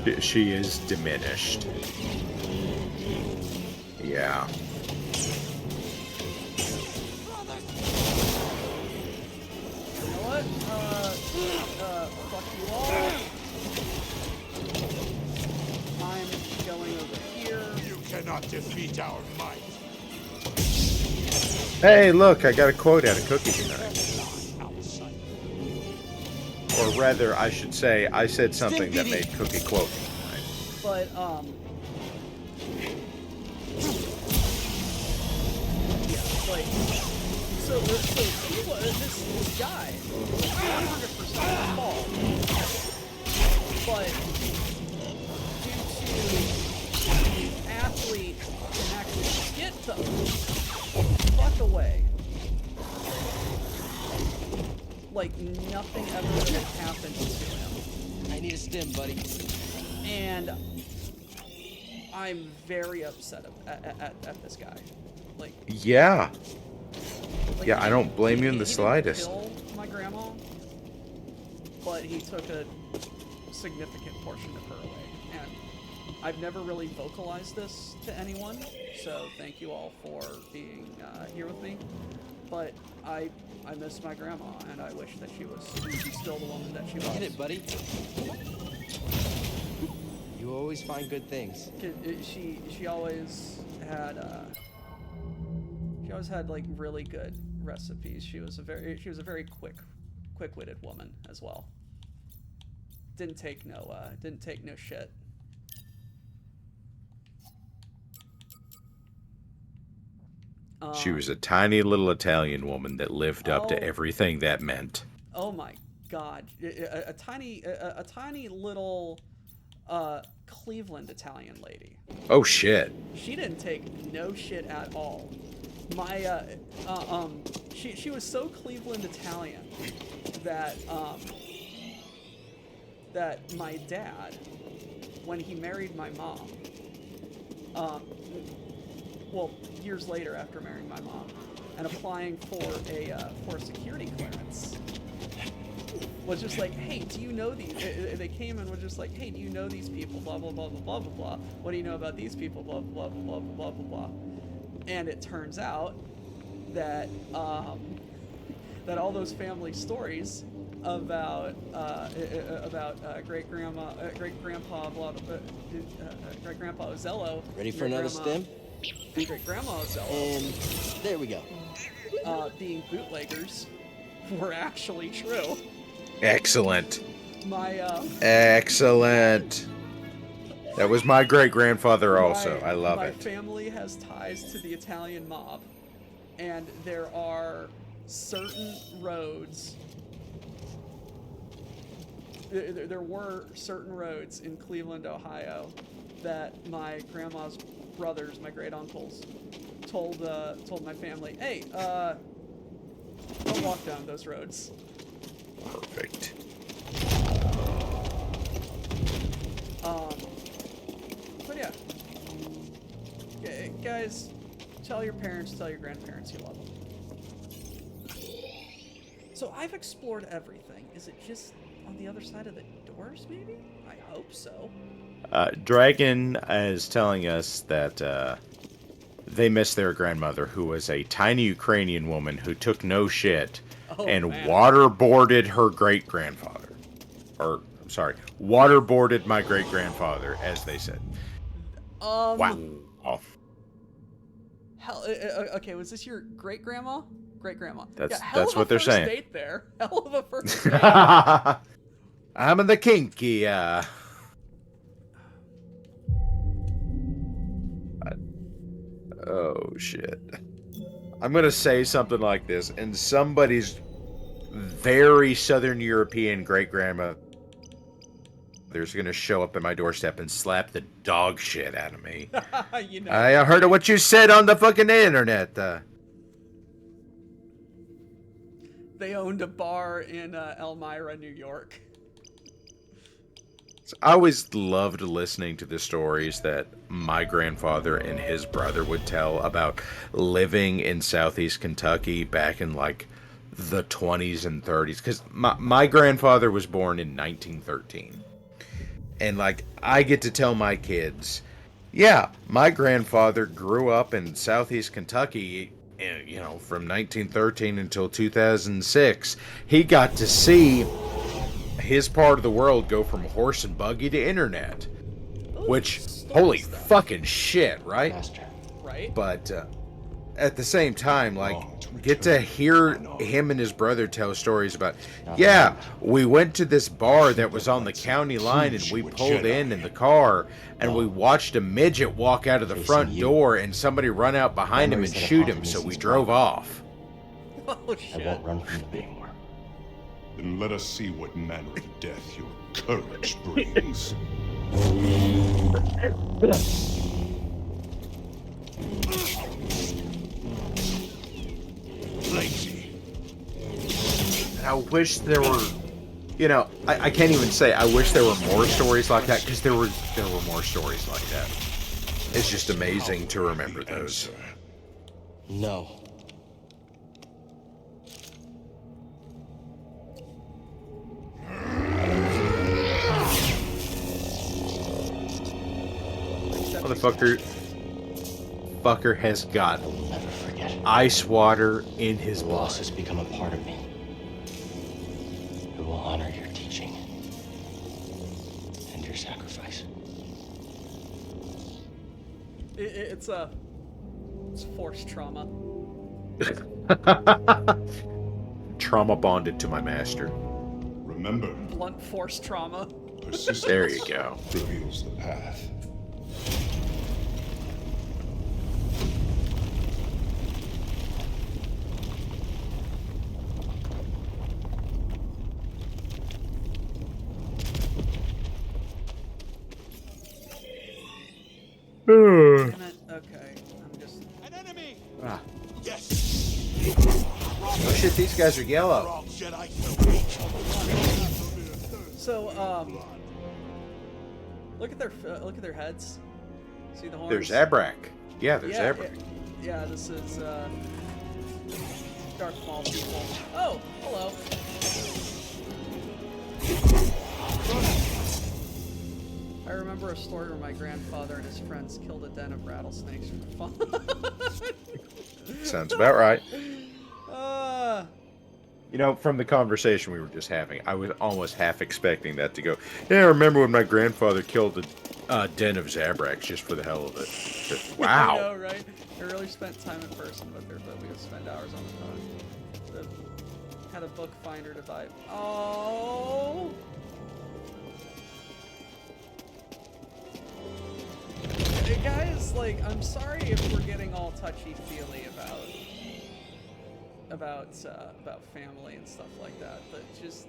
You know? She is diminished. Yeah. You know what? Fuck you all. I'm going over here. You cannot defeat our might. Hey, look, I got a quote out of Cookie tonight. Or rather, I should say, I said something that made Cookie quote me tonight. But, yeah, like, so he was, this guy, 100% fault, but due to the athlete can actually get to fuck away, like nothing ever really happened to him. I need a stim, buddy. And I'm very upset at this guy. Like, Yeah. like Yeah, I don't blame you in the he slightest. Didn't kill my grandma, but he took a significant portion of her away. And I've never really vocalized this to anyone, so thank you all for being here with me. But I miss my grandma, and I wish that she was still the woman that she was. Hit it, buddy. You always find good things. She always had like really good recipes. She was a very quick-witted woman as well. Didn't take no shit. She was a tiny little Italian woman that lived up to Oh. everything that meant. Oh my God! A tiny little Cleveland Italian lady. Oh shit. She didn't take no shit at all. My she was so Cleveland Italian that that my dad, when he married my mom, well, years later after marrying my mom and applying for a security clearance, was just like, hey, do you know these? They came and were just like, hey, do you know these people? Blah blah blah blah blah blah blah. What do you know about these people? Blah blah blah blah blah blah blah. And it turns out that that all those family stories about great grandpa great grandpa Ozello. Ready for another stim? Great grandma Ozello. And there we go. Being bootleggers were actually true. Excellent. My Excellent. That was my great grandfather also. I love my it. My family has ties to the Italian mob, and there are certain roads. There were certain roads in Cleveland, Ohio, that my grandma's brothers, my great uncles, told my family, hey, don't walk down those roads. Perfect. But yeah. Guys, tell your parents, tell your grandparents you love them. So I've explored everything. Is it just on the other side of the doors, maybe? I hope so. Dragon is telling us that they miss their grandmother, who was a tiny Ukrainian woman who took no shit and waterboarded her great-grandfather. Or, I'm sorry, waterboarded my great-grandfather, as they said. Wow. Hell, okay, was this your great-grandma? Great-grandma. That's what they're saying. Date there. Hell of a first date. I'm in the kinky, Oh, shit. I'm gonna say something like this, and somebody's very Southern European great-grandma there's gonna show up at my doorstep and slap the dog shit out of me. You know. I heard of what you said on the fucking internet. They owned a bar in Elmira, New York. I always loved listening to the stories that my grandfather and his brother would tell about living in southeast Kentucky back in like the 20s and 30s. Because my grandfather was born in 1913. And like, I get to tell my kids, yeah, my grandfather grew up in southeast Kentucky, from 1913 until 2006. He got to see his part of the world go from horse and buggy to internet. Which, holy fucking shit, right? Master. Right? But at the same time, like, get to hear him and his brother tell stories about, yeah, we went to this bar that was on the county line and we pulled in the car and we watched a midget walk out of the front door and somebody run out behind him and shoot him, so we drove off. Oh I shit. won't run from the big war. Then let us see what manner of death your courage brings. Lazy. I wish there were, I can't even say I wish there were more stories like that, because there were more stories like that. It's just amazing to remember those. No. Fucker has got I will never forget. ice water in his Loss blood. has become a part of me. I will honor your teaching and your sacrifice. It's forced trauma. Trauma bonded to my master. Remember, Blunt force trauma. persistence There you go. reveals the path. Damn it. Okay. I'm just. An enemy! Ah. Yes! Oh shit, these guys are yellow. Wrong Jedi. So look at their heads. See the horns? There's Zabrak. Yeah, there's yeah, Zabrak. yeah, this is Darth Maul people. Oh, hello. I remember a story where my grandfather and his friends killed a den of rattlesnakes for fun. Sounds about right. uh, From the conversation we were just having, I was almost half expecting that to go, yeah, I remember when my grandfather killed a den of Zabraks just for the hell of it. Just, I wow. know, right? I really spent time in person with her, but we would spend hours on the phone. Had a book finder to buy. Oh. Hey guys, like, I'm sorry if we're getting all touchy-feely about family and stuff like that, but just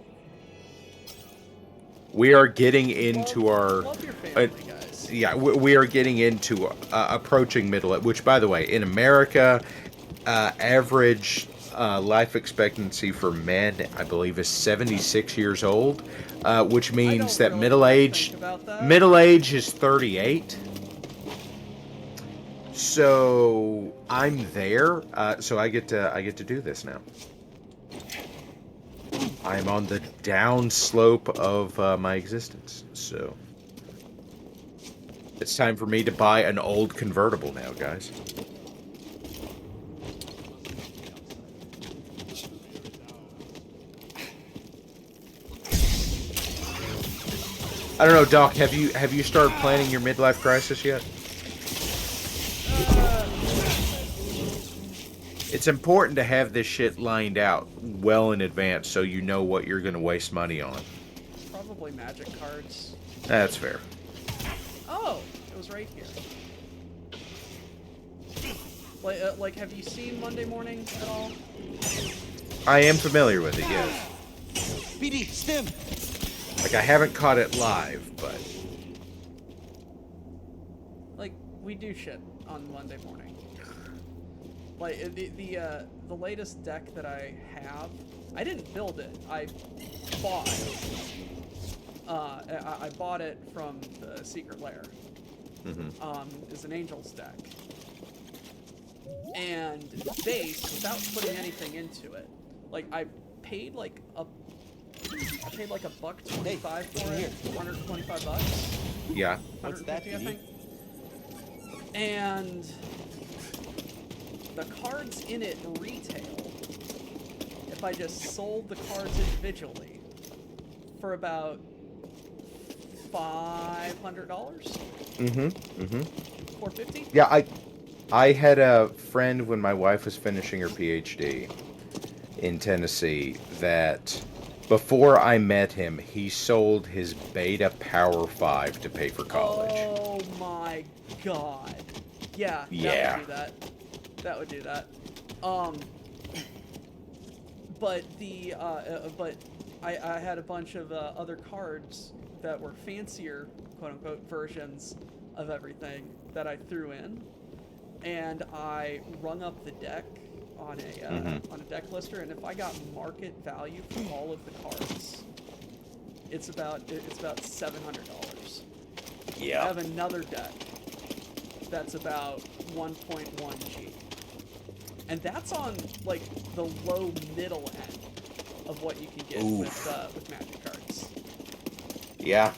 We are getting into love your family, guys. Yeah, we are getting into approaching middle, which, by the way, in America, average life expectancy for men, I believe, is 76 years old, which means that really middle age think about that. middle age is 38. So I'm there. So I get to do this now. I'm on the down slope of my existence, so it's time for me to buy an old convertible now, guys. I don't know, Doc. Have you started planning your midlife crisis yet? It's important to have this shit lined out well in advance so you know what you're going to waste money on. Probably magic cards. That's fair. Oh, it was right here. Like, have you seen Monday Morning at all? I am familiar with it, yes. BD, stim. Like, I haven't caught it live, but... Like, we do shit on Monday morning. Like, the latest deck that I have, I didn't build it. I bought I bought it from the Secret Lair. Is an Angel's deck. And base, without putting anything into it, like I paid like $1.25 for it, $125. Yeah. What's that, 150, I think. And the cards in it retail, if I just sold the cards individually, for about $500. $450. Yeah, I had a friend when my wife was finishing her PhD in Tennessee that before I met him, he sold his Beta Power 5 to pay for college. Oh my god. Yeah. Yeah. That would do that. But I had a bunch of other cards that were fancier, quote unquote, versions of everything that I threw in, and I rung up the deck on a deck lister, and if I got market value for all of the cards, it's about $700. Yeah. I have another deck that's about 1.1 G, and that's on like the low middle end of what you can get with Magic cards. Yeah.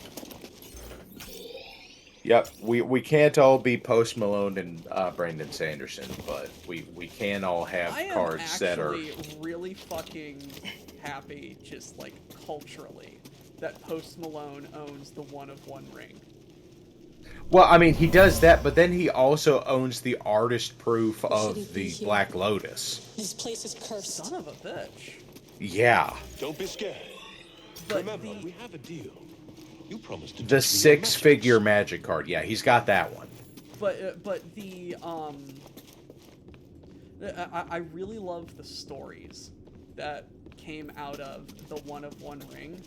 Yep. We can't all be Post Malone and Brandon Sanderson, but we can all have cards that are. I am actually really fucking happy, just like culturally, that Post Malone owns the One of One ring. Well, I mean, he does that, but then he also owns the artist proof of the Black Lotus. This place is cursed. Son of a bitch. Yeah. Don't be scared. But Remember, we have a deal. You promised to The teach me your 6-figure magic card. Yeah, he's got that one. But the I really love the stories that came out of the One of One ring,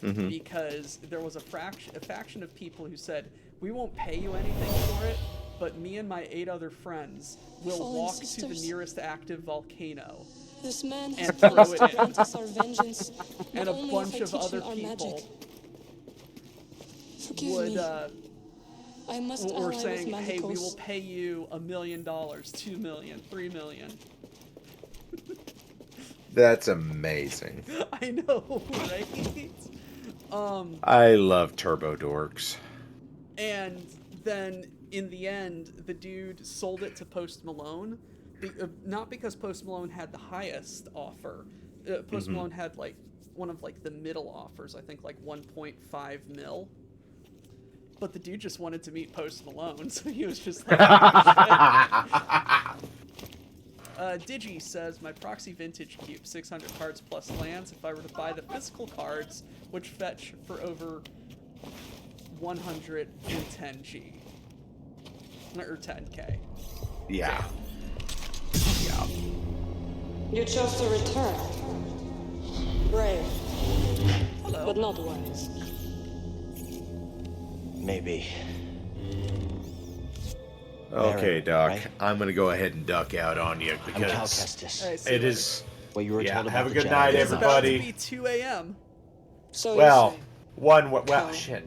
because there was a faction of people who said, we won't pay you anything for it, but me and my 8 other friends will Fallen walk to the sisters. nearest active volcano This man has and throw promised it to in. grant us our vengeance, And but a only bunch if I of teach other him our people magic. Forgive would me. I must were ally saying, with hey, we will Malicos. pay you $1 million, $2 million, $3 million. That's amazing. I know, right? I love Turbo Dorks. And then in the end, the dude sold it to Post Malone, not because Post Malone had the highest offer. Post Malone had like one of like the middle offers, I think like 1.5 mil. But the dude just wanted to meet Post Malone, so he was just like, Digi says, my proxy vintage cube, 600 cards plus lands. If I were to buy the physical cards, which fetch for over 110G. Or 10K. Yeah. Yeah. You chose to return. Brave, Hello. but not wise. Maybe. Okay, Baron, Doc. right? I'm gonna go ahead and duck out on you I'm Cal because Kestis. Hey, see it you is. What you were Yeah, told about have a the good Jedi night, is It's about to everybody. be 2 a.m. So Well, you well, Cal. shit.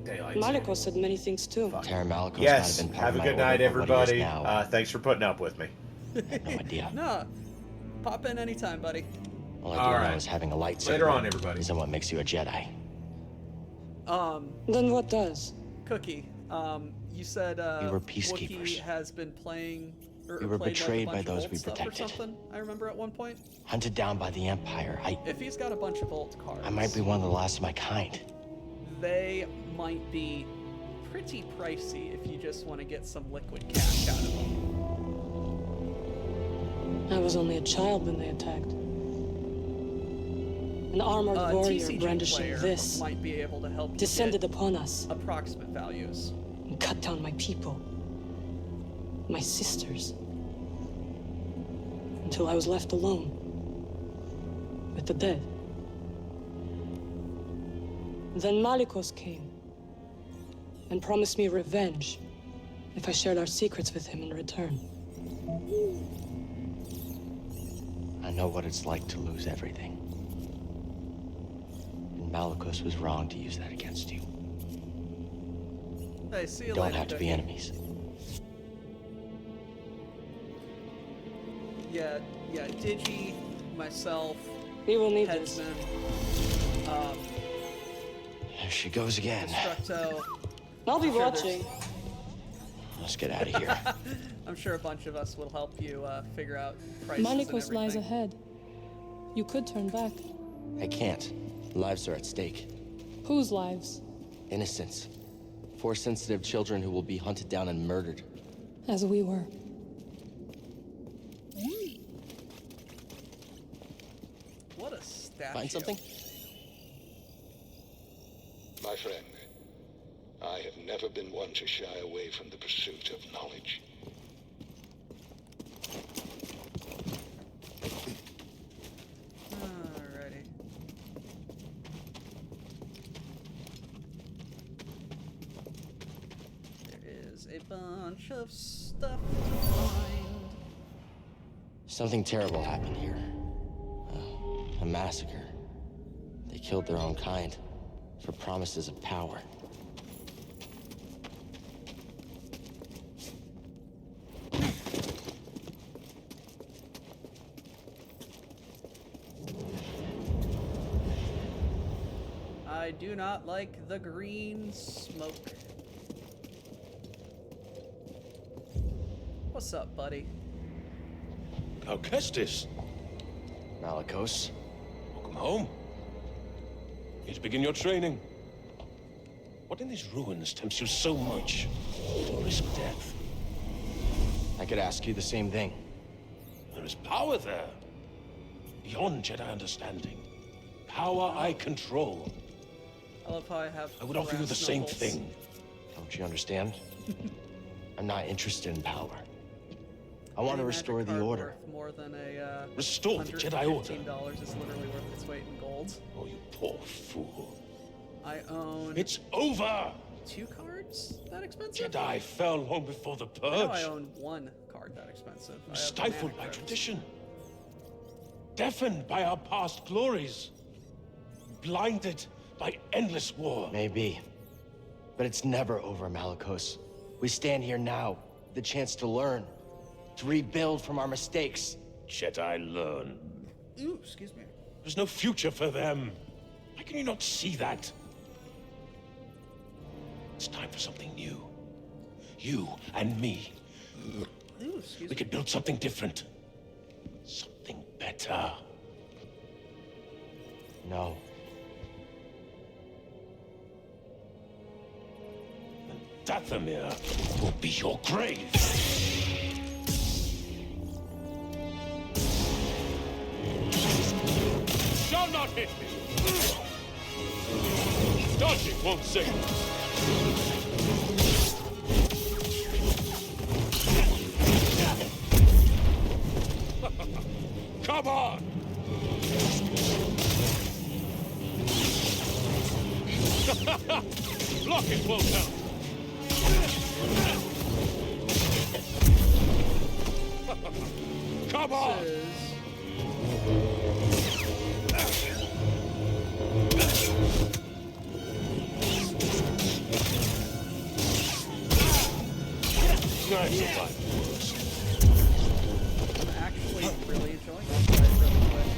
Daylight. say. Malicos said many things too. Terra Malicos Yes. might have been part Have a of good my night, order, but what he is everybody. now, Thanks for putting up with me. I had no idea. Nah, pop in anytime, buddy. All I All do right. know is having a lightsaber Later on, everybody. isn't what makes you a Jedi. Then what does? Cookie, you said We were Wookiee peacekeepers. has been playing. Or We were played, like, a betrayed bunch by of those old we stuff protected. Or something, I remember at one point. Hunted down by the Empire. If he's got a bunch of old cards, I might be one of the last of my kind. They might be pretty pricey if you just want to get some liquid cash out of them. I was only a child when they attacked. An armored warrior TCG brandishing player this might be able to help you descended get upon us approximate values. and cut down my people, my sisters, until I was left alone with the dead. Then Malicos came and promised me revenge if I shared our secrets with him in return. I know what it's like to lose everything. And Malicos was wrong to use that against you. Hey, see you Don't later, have to be Cookie. enemies. Yeah, Digi, myself, We will need this. Headsman, There she goes again. Destructo. I'll be Sure, watching. Let's get out of here. I'm sure a bunch of us will help you figure out prices Malicos and lies everything. ahead. You could turn back. I can't. Lives are at stake. Whose lives? Innocents. 4 sensitive children who will be hunted down and murdered. As we were. What a statue. Find something? My friend, I have never been one to shy away from the pursuit of knowledge. Alrighty. There is a bunch of stuff to find. Something terrible happened here. A massacre. They killed their own kind for promises of power. I do not like the green smoke. What's up, buddy? Alcestis, Malicos? welcome home. Here to begin your training. What in these ruins tempts you so much to risk death? I could ask you the same thing. There is power there, beyond Jedi understanding. Power I control. I love how I have. I would offer you the brass same knuckles. thing. Don't you understand? I'm not interested in power. I want Any to magic restore the card order. worth more than a Restore the Jedi Order. $115 is literally worth its weight in gold. Oh, you poor fool. I own It's over! 2 cards that expensive. Jedi fell long before the I know I Purge. own 1 card that expensive. I have Stifled by mana cards. tradition. Deafened by our past glories. Blinded by endless war. Maybe. But it's never over, Malicos. We stand here now, the chance to learn, to rebuild from our mistakes. Jedi learn. Ooh, excuse me. There's no future for them. How can you not see that? It's time for something new. You and me. Ooh, excuse We me. could build something different. Something better. No. And Dathomir will be your grave. Shall not hit me. Dodging won't save us. Come on! Block it won't help. Come on! Nice fight. I'm actually really enjoying this fight really quick.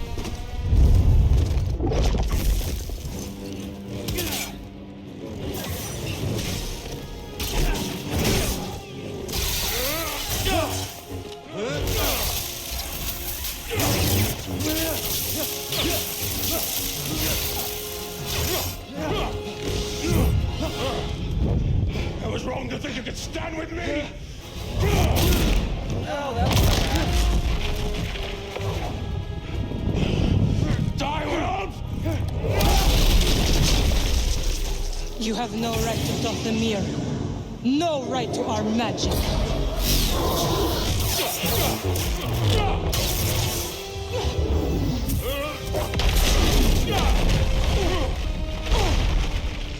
I was wrong to think you could stand with me! Oh, that was Die, world! You have no right to Dathomir. No right to our magic.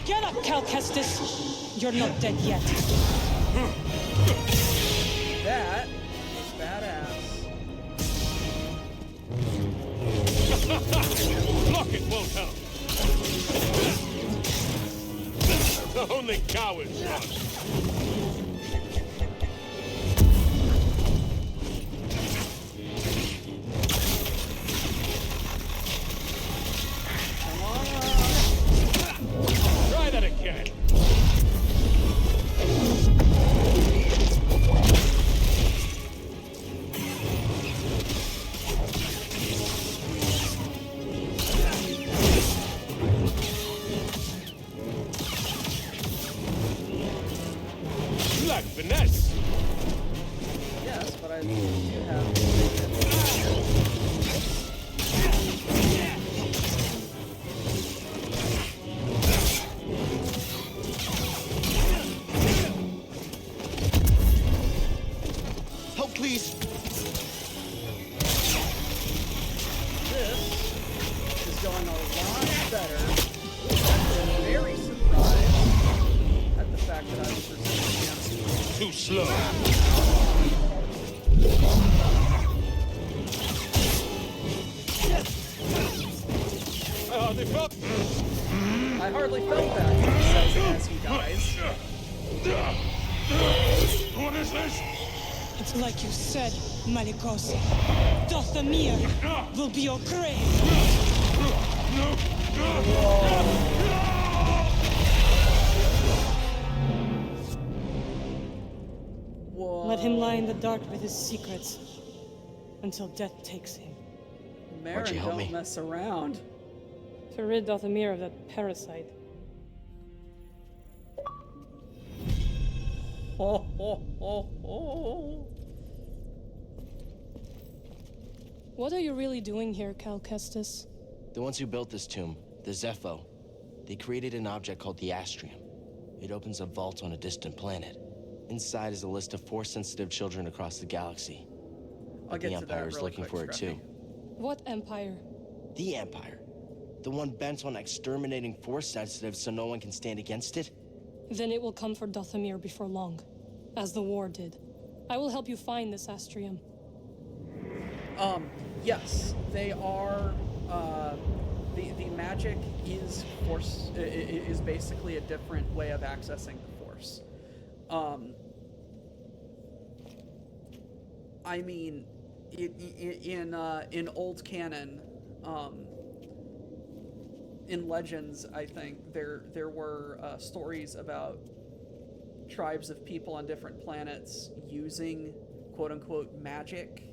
Get up, Cal Kestis. You're not dead yet. that was badass. Block it won't help. Only cowards run. Try that again. You lack finesse. Yes, but I do have. Help, please. This is going a lot better. I'm very surprised at the fact that I was resisting Too slow. They felt. I hardly felt that, he says as he dies. What is this? It's like you said, Malikos. Dothamir will be your grave. Whoa. Let him lie in the dark with his secrets until death takes him. Marin, you help don't me? mess around. To rid Dothamir of that parasite. Ho, ho, ho, ho. What are you really doing here, Cal Kestis? The ones who built this tomb, the Zepho, they created an object called the Astrium. It opens a vault on a distant planet. Inside is a list of Force-sensitive children across the galaxy. I'll The get to Empire that is real looking quick, for it Scruffy. too. What empire? The Empire. The one bent on exterminating Force-sensitives so no one can stand against it? Then it will come for Dothamir before long, as the war did. I will help you find this Astrium. Yes, they are. The magic is force is basically a different way of accessing the force. I mean, in old canon, in Legends, I think there were stories about tribes of people on different planets using quote unquote magic.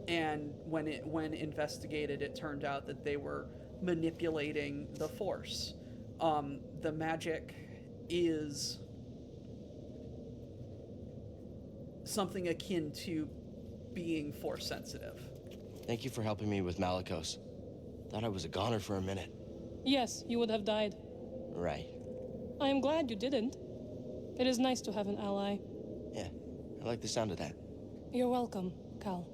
And when investigated, it turned out that they were manipulating the Force. The magic is something akin to being Force sensitive. Thank you for helping me with Malikos. Thought I was a goner for a minute. Yes, you would have died. Right. I am glad you didn't. It is nice to have an ally. Yeah, I like the sound of that. You're welcome, Cal.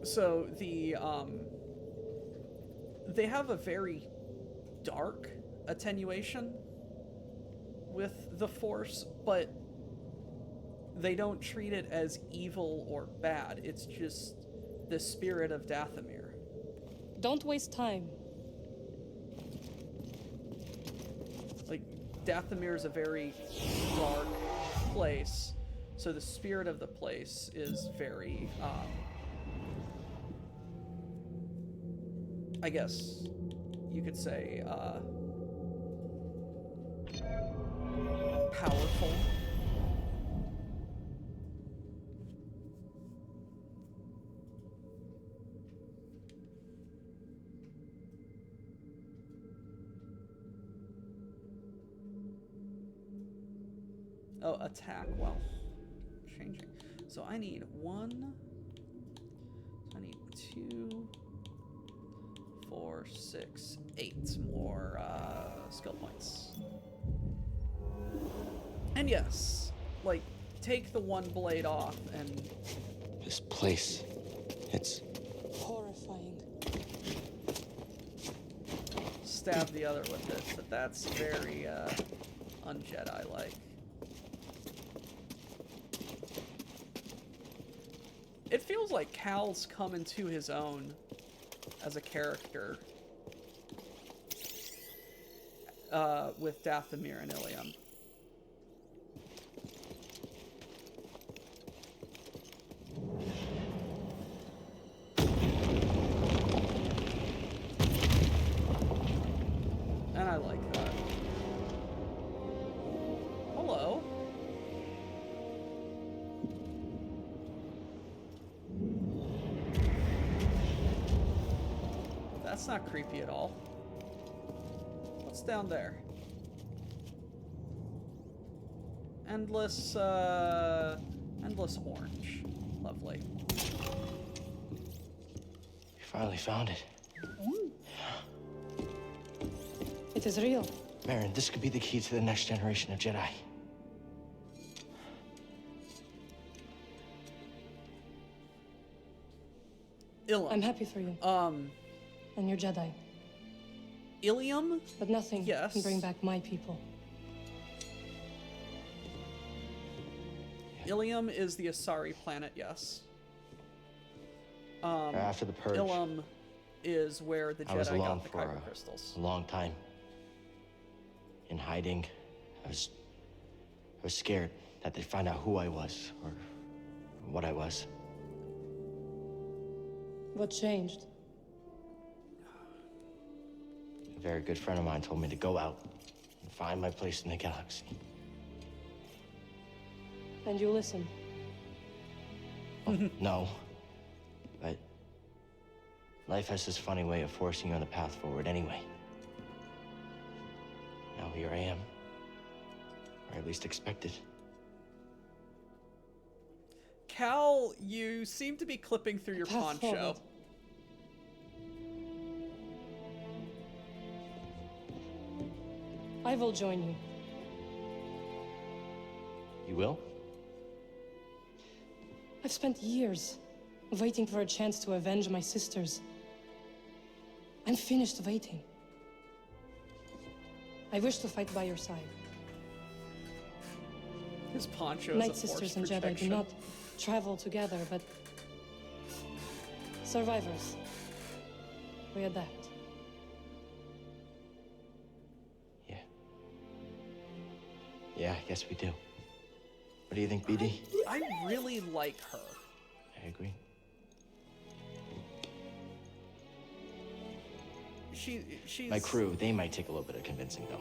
So they have a very dark attenuation with the Force, but they don't treat it as evil or bad. It's just the spirit of Dathomir. Don't waste time. Like, Dathomir is a very dark place, so the spirit of the place is very, I guess you could say, powerful. Oh, attack while changing. So I need 2, 4, 6, 8 more skill points. And yes, like, take the one blade off and... This place, it's... Horrifying. stab the other with it, but that's very un-Jedi-like. It feels like Cal's come into his own as a character Dathomir and Ilium. And I like that. Hello. That's not creepy at all. What's down there? Endless orange. Lovely. You finally found it. It is real. Marin, this could be the key to the next generation of Jedi. Ilium. I'm happy for you. And your Jedi. Ilium? But nothing Yes. can bring back my people. Ilium is the Asari planet, yes. After the purge, Ilium is where the I was Jedi alone got the for kyber crystals. a long time. In hiding, I was scared that they'd find out who I was or what I was. What changed? A very good friend of mine told me to go out and find my place in the galaxy. And you listened. No. But life has this funny way of forcing you on the path forward anyway. Now here I am. Or at least expected. Cal, you seem to be clipping through your Path poncho. forward. I will join you. You will? I've spent years waiting for a chance to avenge my sisters. I'm finished waiting. I wish to fight by your side. His poncho is Night a Sisters force and Jedi do protection. not travel together, but survivors. We adapt. Yeah. Yeah, I guess we do. What do you think, BD? I really like her. I agree. She's My crew, they might take a little bit of convincing, though.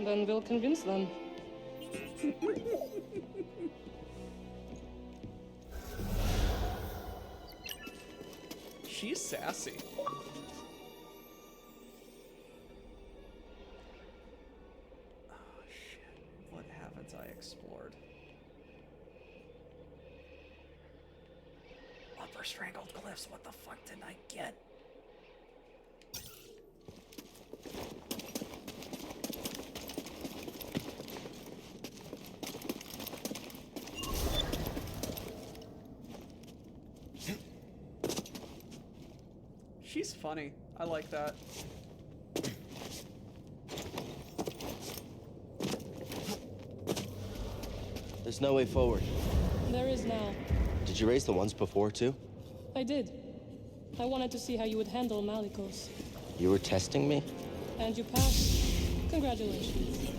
Then we'll convince them. She's sassy. Oh shit. What haven't I explored? Upper Strangled Cliffs, what the fuck did I get? She's funny. I like that. There's no way forward. There is now. Did you raise the ones before, too? I did. I wanted to see how you would handle Malicos. You were testing me? And you passed. Congratulations.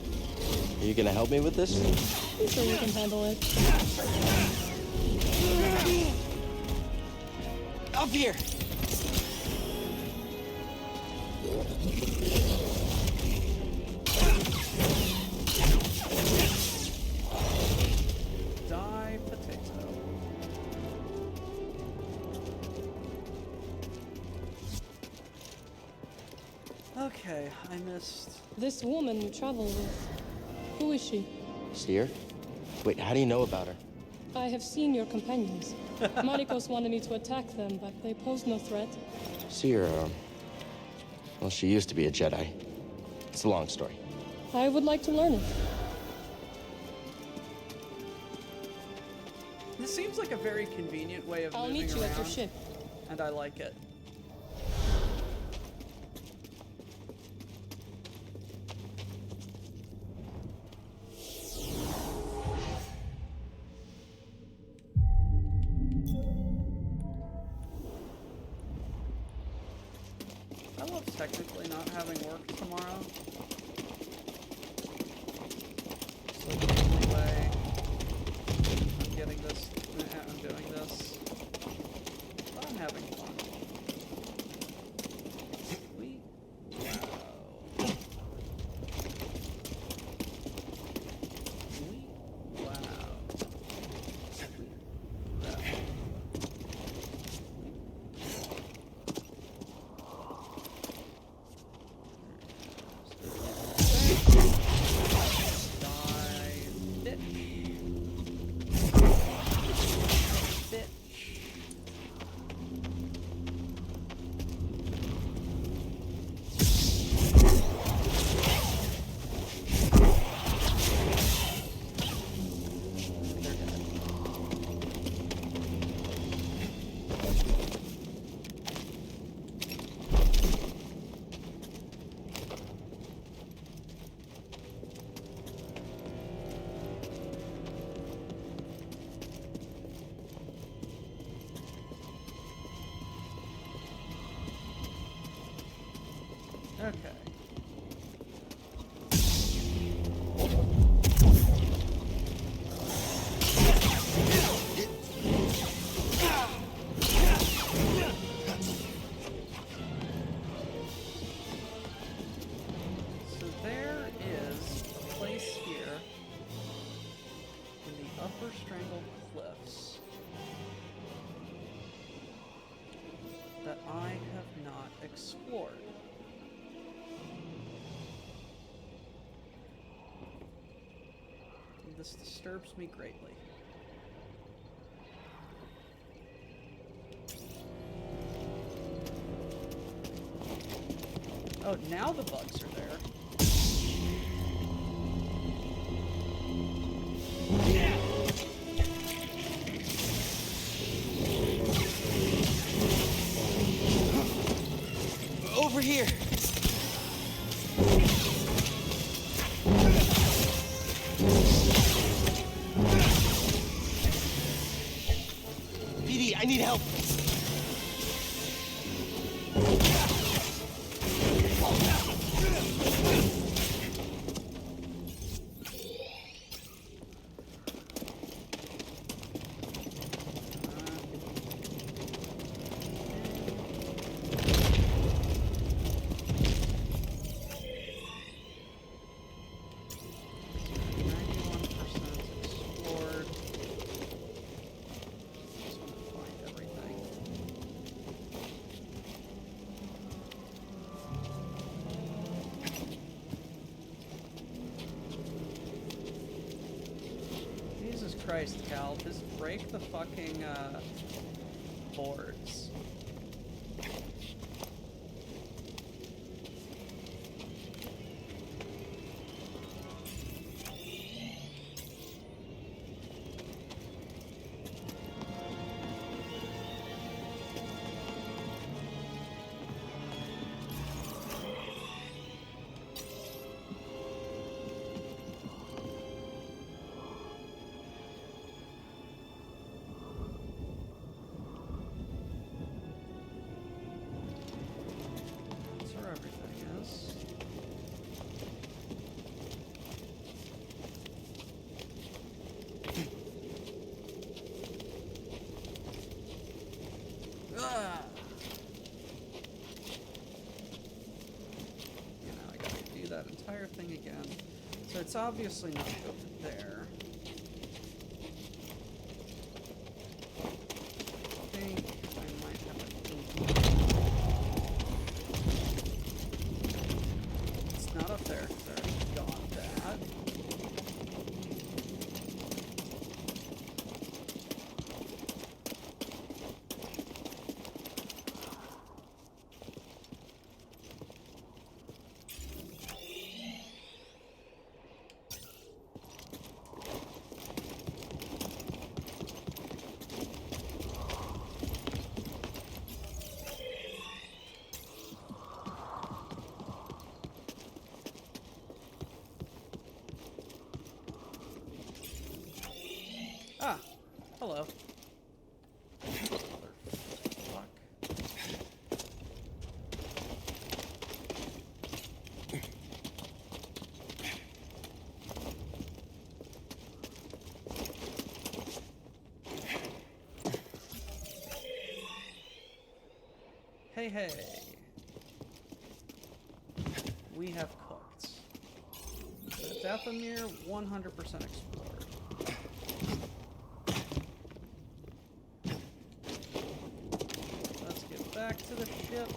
Are you gonna help me with this? I'm sure you can handle it. Up here! Die potato. Okay, I missed. This woman you travel with, who is she? Seer? Wait, how do you know about her? I have seen your companions. Malicos wanted me to attack them, but they posed no threat. Seer, well, she used to be a Jedi. It's a long story. I would like to learn it. This seems like a very convenient way of I'll moving meet you around, at your ship. and I like it. I love technically not having having work tomorrow. So the only way I'm getting this, I'm doing this, but I'm having fun. Sweet. Wow. Sweet. Wow. Sweet. Wow. Okay. So there is a place here in the Upper Strangled Cliffs that I have not explored. This disturbs me greatly. Oh, now the bugs are there. Over here. BD, I need help. Christ, Cal, just break the fucking, boards. Thing again. So it's obviously not over there. I think I might have a It's not up there because I already got that. Ah, hello. Motherfuck. Hey, hey. We have cooked. Dathomir, 100% explored. Let's get back to the ship.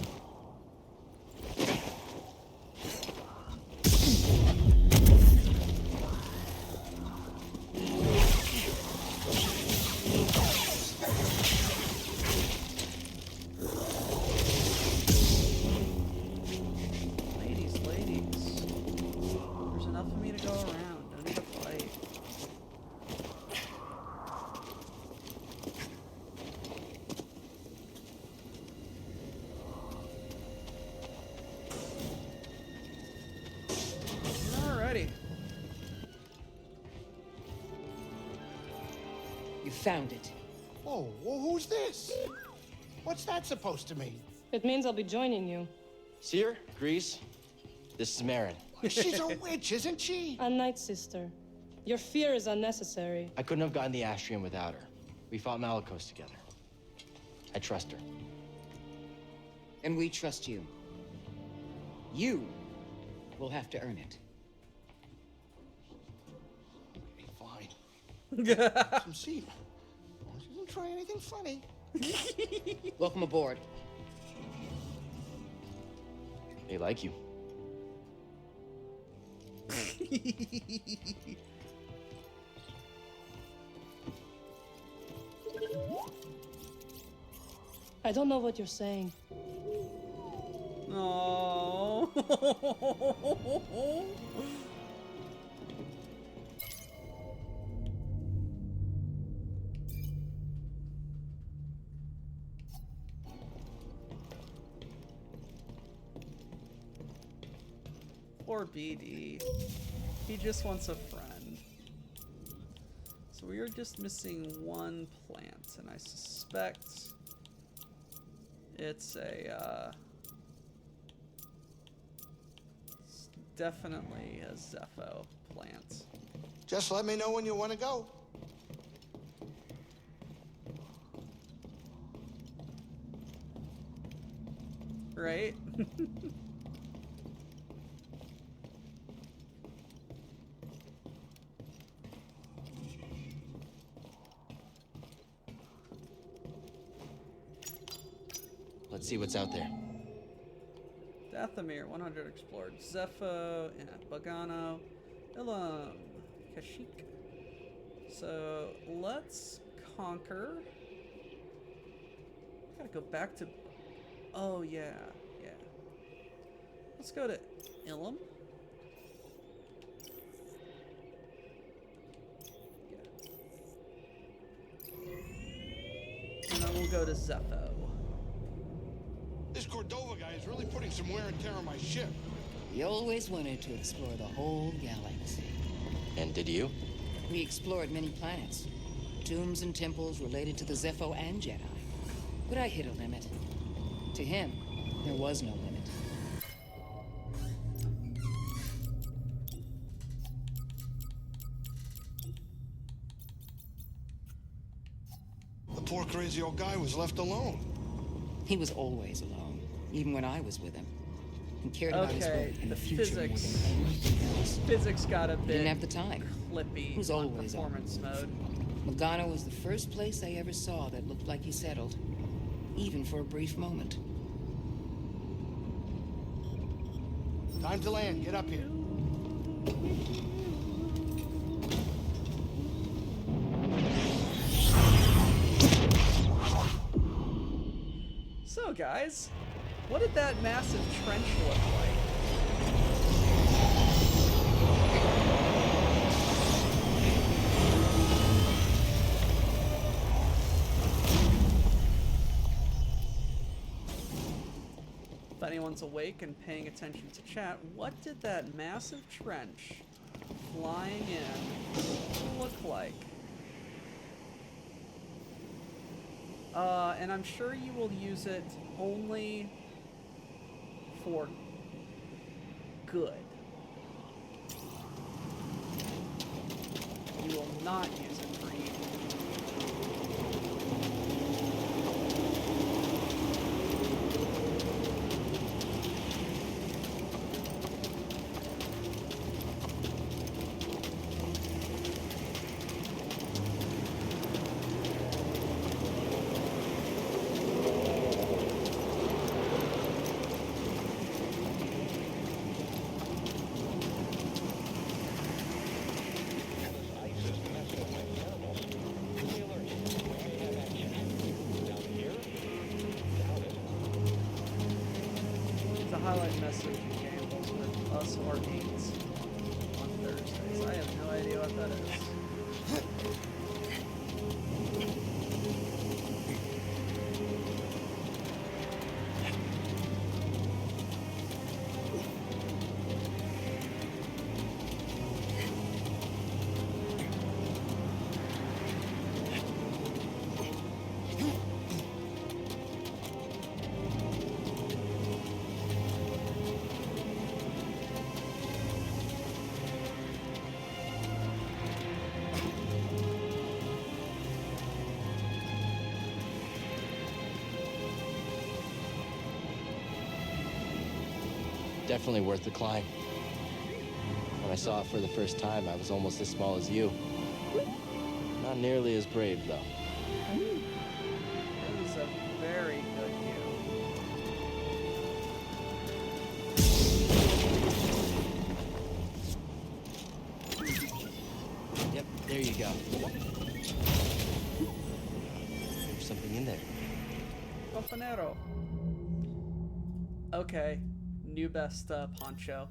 Ladies. There's enough of me to go around. Don't need to fight. Alrighty. You found it. Oh, well, who's this? What's that supposed to mean? It means I'll be joining you. Seer, Grease, this is Marin. She's a witch, isn't she? A night sister. Your fear is unnecessary. I couldn't have gotten the Astrium without her. We fought Malicos together. I trust her. And we trust you. You will have to earn it. Okay, fine. Some seed. She doesn't try anything funny. Welcome aboard. They like you. I don't know what you're saying. Oh. Poor BD. He just wants a friend. So we are just missing one plant, and I suspect it's a, it's definitely a Zepho plant. Just let me know when you want to go. Right? Let's see what's out there. Dathomir, 100 explored. Zepho, Bogano, Ilum, Kashyyyk. So let's conquer. Gotta go back to. Oh yeah. Let's go to Ilum. Yeah. And then we'll go to Zepho. This Cordova guy is really putting some wear and tear on my ship. We always wanted to explore the whole galaxy. And did you? We explored many planets. Tombs and temples related to the Zepho and Jedi. But I hit a limit. To him, there was no limit. The poor crazy old guy was left alone. He was always alone, even when I was with him. He cared about his Okay, work and the the future more physics. than anything else. Physics got a He bit didn't have the time. clippy Who's on always on? performance mode. Logano was the first place I ever saw that looked like he settled, even for a brief moment. Time to land. Get up here. So guys, what did that massive trench look like? If anyone's awake and paying attention to chat, what did that massive trench flying in look like? And I'm sure you will use it only for good. You will not use it for evil. highlight messaging games with us or eights on Thursdays. I have no idea what that is. Definitely worth the climb. When I saw it for the first time, I was almost as small as you. Not nearly as brave, though. It was a very good view. Yep, there you go. There's something in there. Compañero. Okay, new best poncho.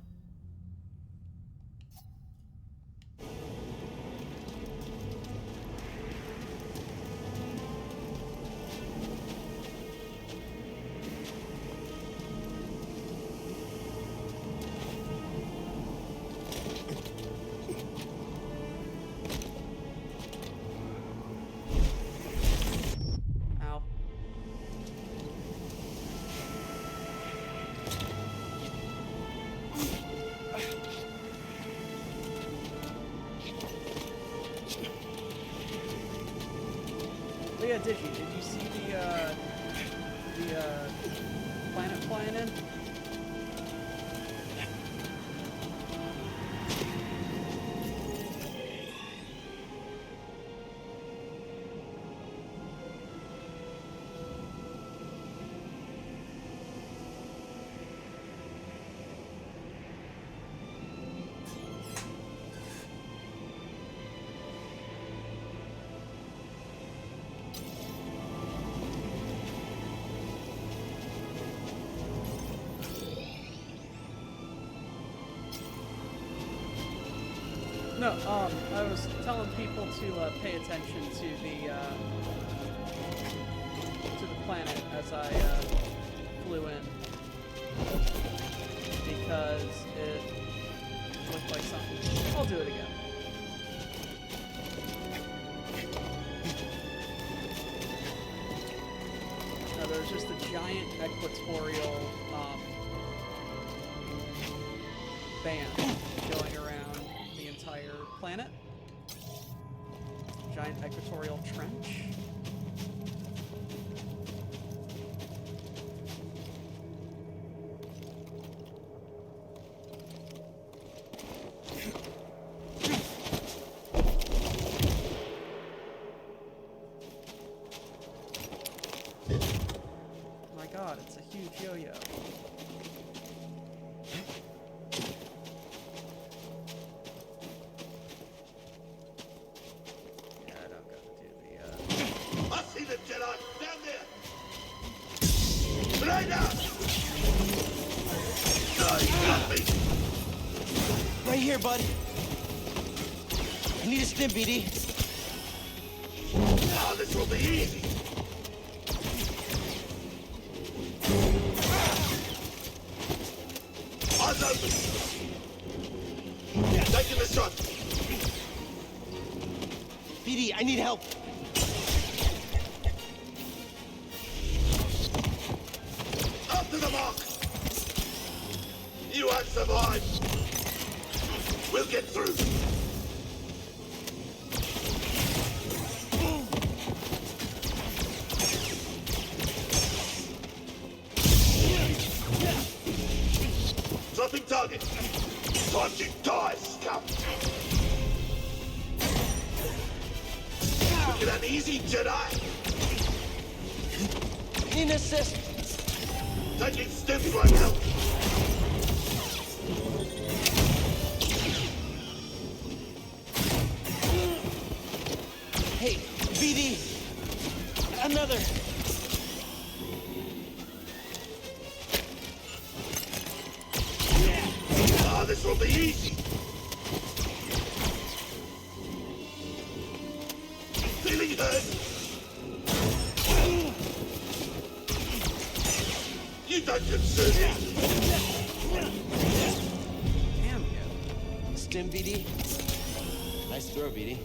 Ow. Leah, did you see the planet flying in? No, I was telling people to pay attention to the planet as I flew in, because it looked like something. I'll do it again. No, there's just a giant equatorial band going around the entire planet. Giant equatorial trench. My god, it's a huge yo-yo. I see the Jedi down there. Right now. No, you got me. Right here, bud. I need a stim, BD. Oh, this will be easy. Eyes open. Taking the shot. BD, I need help. Up to the mark. You won't survive. We'll get through. Dropping target. Time to die, scum. Look at that easy, Jedi. Need an assist. Taking steps right now. Hey, BD. Another. This will be easy. Feeling hurt? You don't concern me. Damn you. Stim, BD. Nice throw, BD.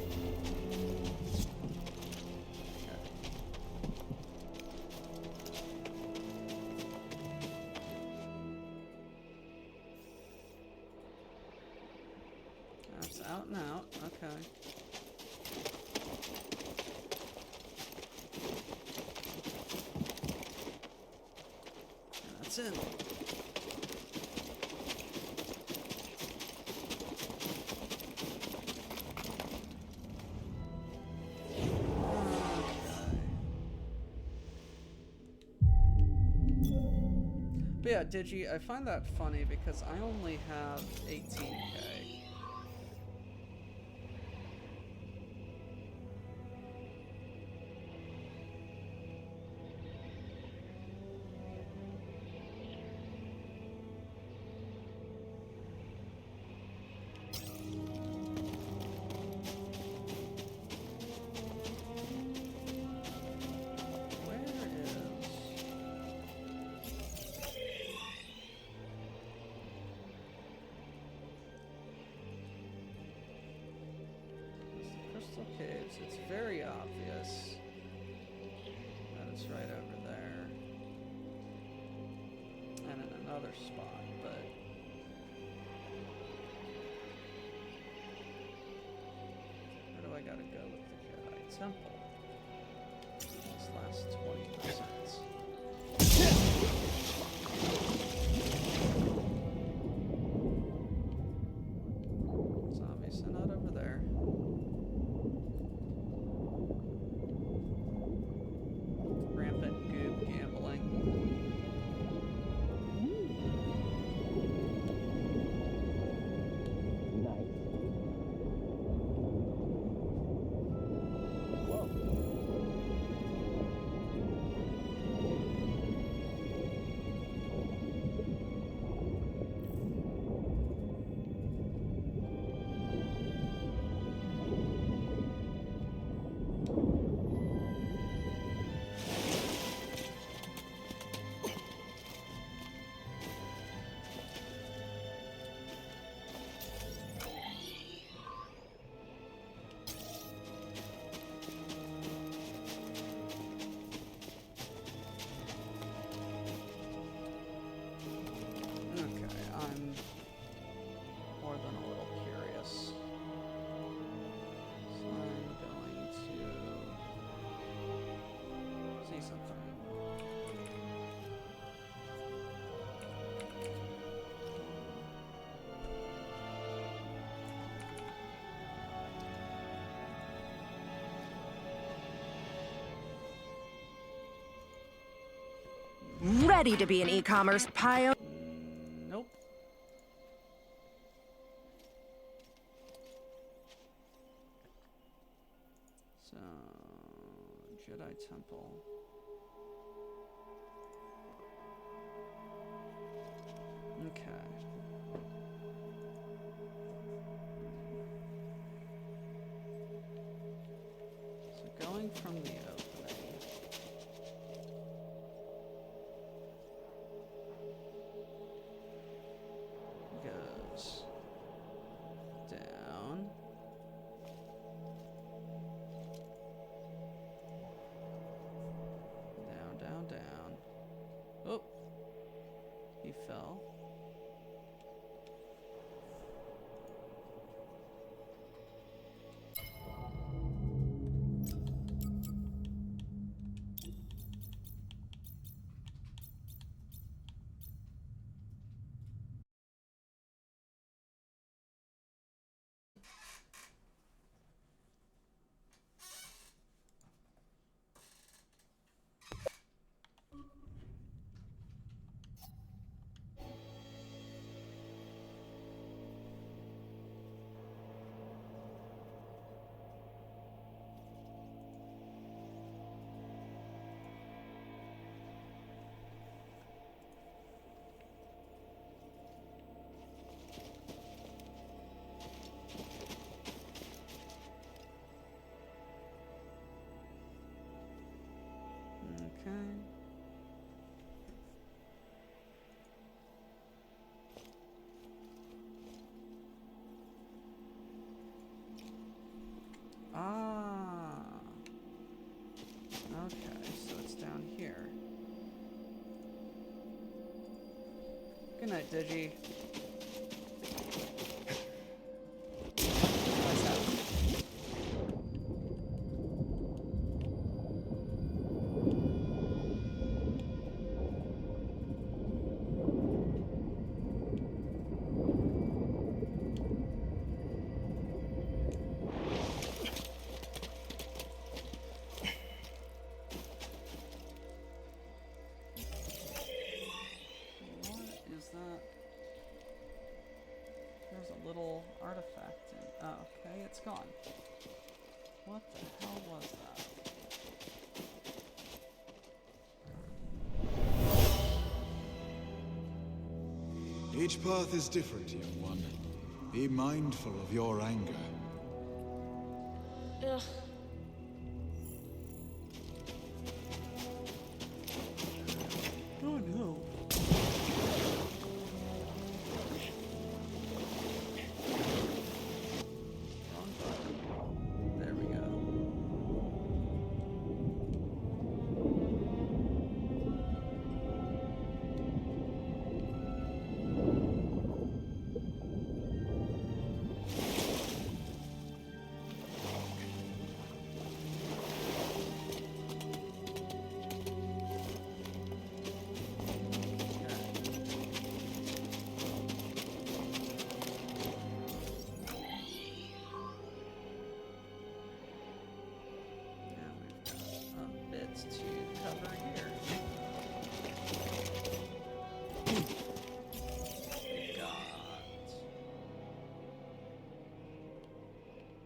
That's out and out. Okay. That's it. But yeah, Digi, I find that funny because I only have 18K. Crystal Caves, it's very obvious that it's right over there. And in another spot, but... where do I gotta go with the Jedi Temple? This last 20%. It's obviously not over there. Rampant goob gambling. Okay, I'm more than a little curious. So I'm going to see something. Ready to be an e-commerce pioneer. Nope. So, Jedi Temple. Okay. So going from the opening. Goes down. Down, down, down. Oh, he fell. Good night, Digi. Artifact in. Oh, okay, it's gone. What the hell was that? Each path is different, young one. Be mindful of your anger. Ugh. Oh no.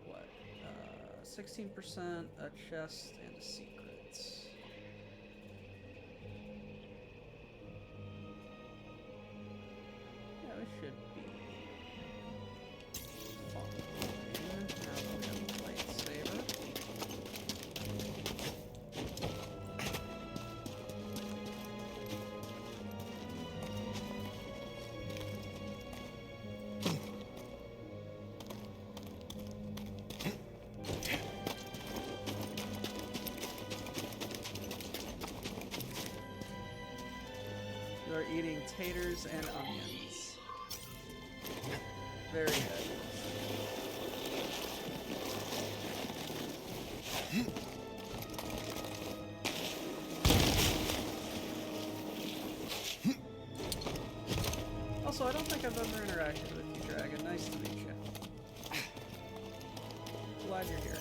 What? 16%, a chest, and a secret. Yeah, we should be fine. Now we'll get the lightsaber. You are eating taters and onions. Very good. Also, I don't think I've ever interacted with you, Dragon. Nice to meet you. Glad you're here.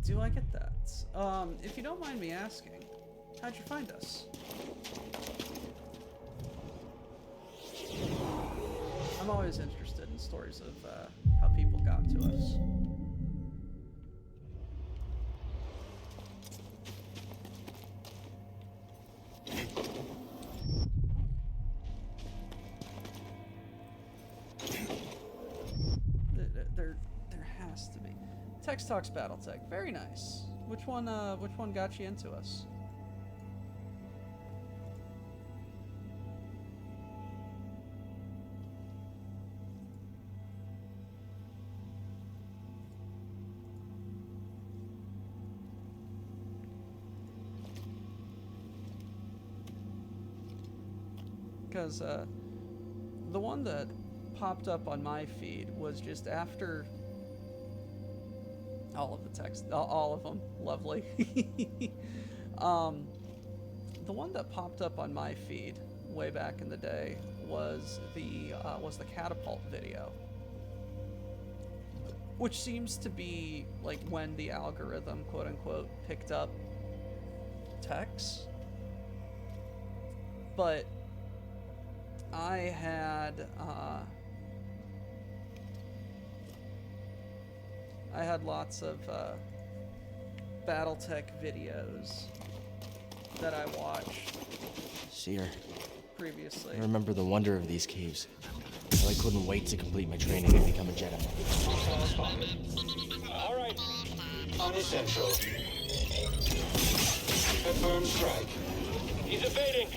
Do I get that? If you don't mind me asking, how'd you find us? I'm always interested in stories of how people got to us. There has to be. Text Talks Battletech. Very nice. Which one got you into us? Because the one that popped up on my feed was just after All of the text, all of them, lovely. The one that popped up on my feed way back in the day was the catapult video, which seems to be like when the algorithm, quote unquote, picked up text. But I had lots of BattleTech videos that I watched Seer, previously. I remember the wonder of these caves. So I couldn't wait to complete my training and become a Jedi. All right. Unessential. Confirm strike. He's evading.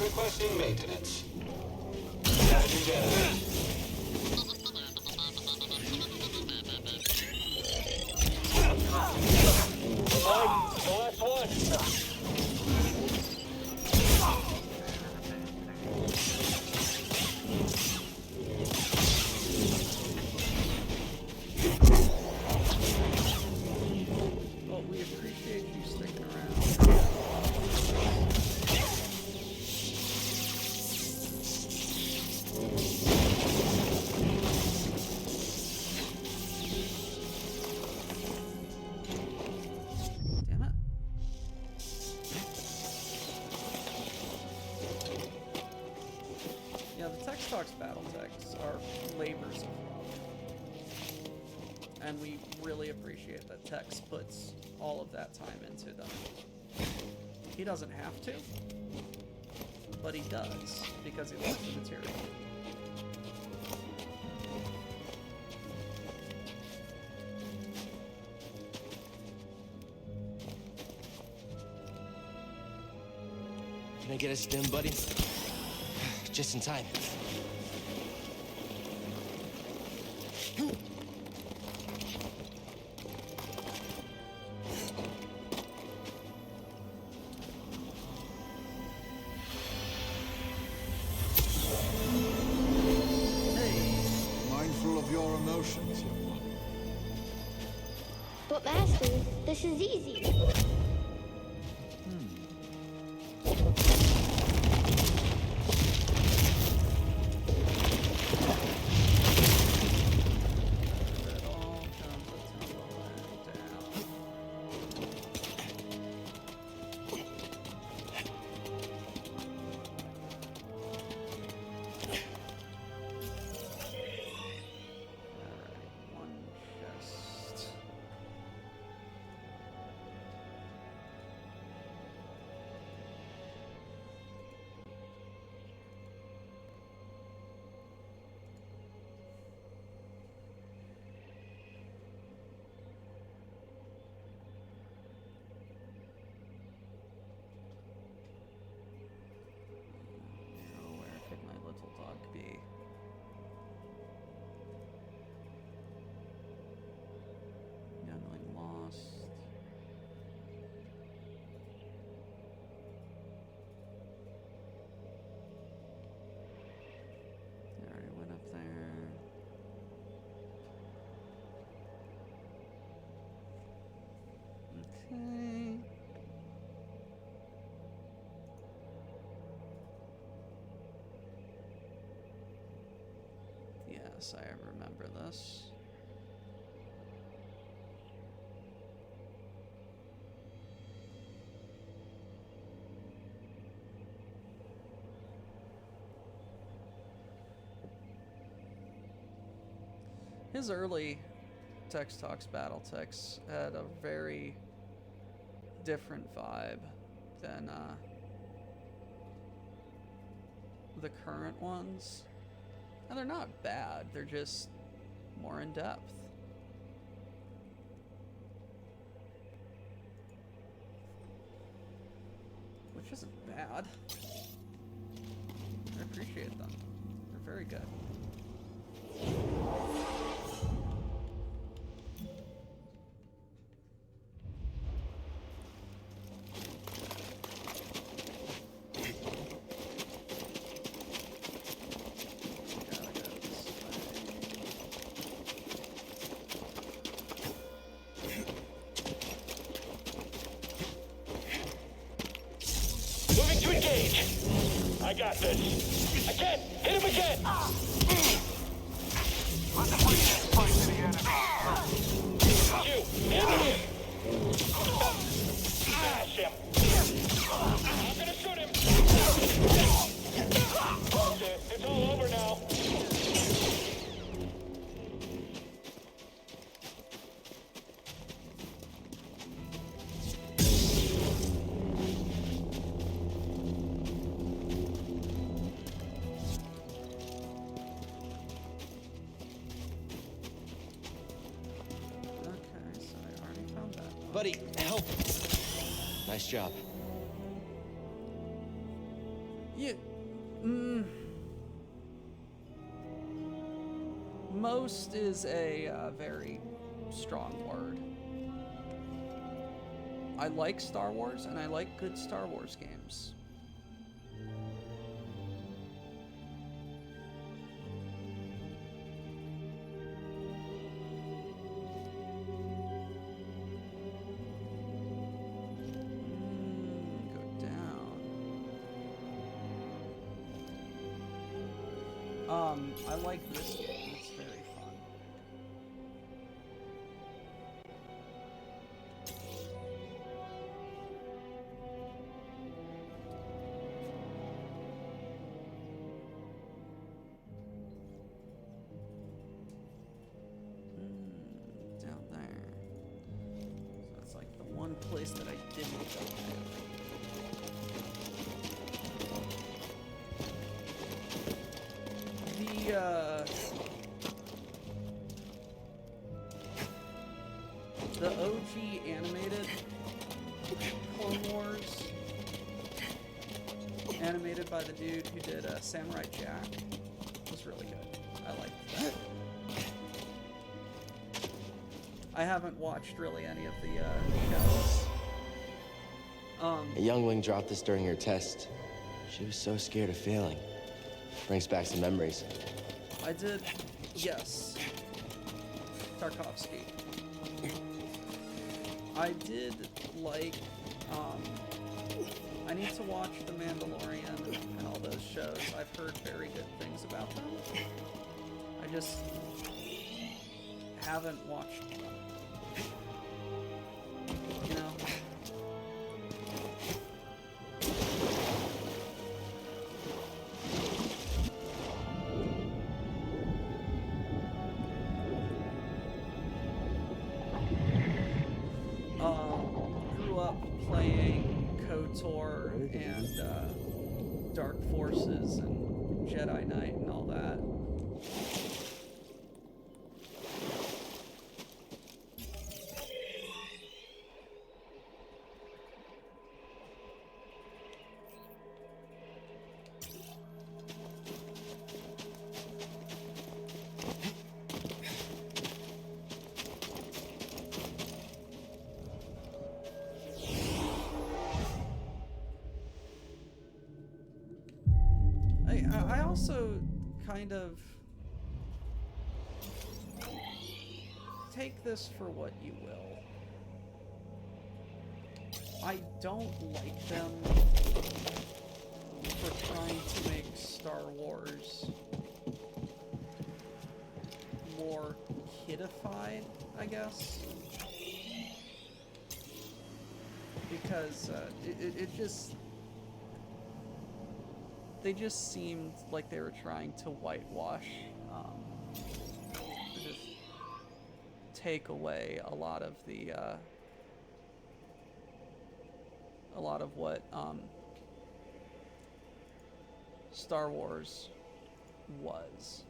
Requesting maintenance. Playing Jedi. The last one. Well, we appreciate you sticking around. Damn it. Yeah, the Text Talks BattleTechs are labors of love. And we really appreciate that Tex puts all of that time into them. He doesn't have to, but he does, because he loves the material. Can I get a stim, buddy? Just in time. Mindful of your emotions, young one. But Master, this is easy. Be. Youngling lost. They already went up there. Okay. Yes, I remember this. His early Text Talks BattleTechs had a very different vibe than the current ones. And they're not bad, they're just more in depth. Which isn't bad. I appreciate them. They're very good. Moving to engage. I got this. Again! Hit him again! Let the freezing fight to the enemy. You! Hit him! Smash him! I'm gonna shoot him! That's it. It's all over now. Buddy, help! Nice job. Most is a very strong word. I like Star Wars, and I like good Star Wars games. I like this game. It's very fun. Down there. So it's like the one place that I didn't go to. The OG animated Clone Wars, animated by the dude who did Samurai Jack, was really good. I liked that. I haven't watched really any of the shows. A youngling dropped this during her test. She was so scared of failing. Brings back some memories. I did, yes. Tarkovsky. I did like, I need to watch The Mandalorian and all those shows. I've heard very good things about them. I just haven't watched them. You know? Grew up playing KOTOR and Dark Forces and Jedi Knight and all that. I also kind of take this for what you will. I don't like them for trying to make Star Wars more kidified, I guess. Because it just... They just seemed like they were trying to whitewash, just take away a lot of the, a lot of what Star Wars was.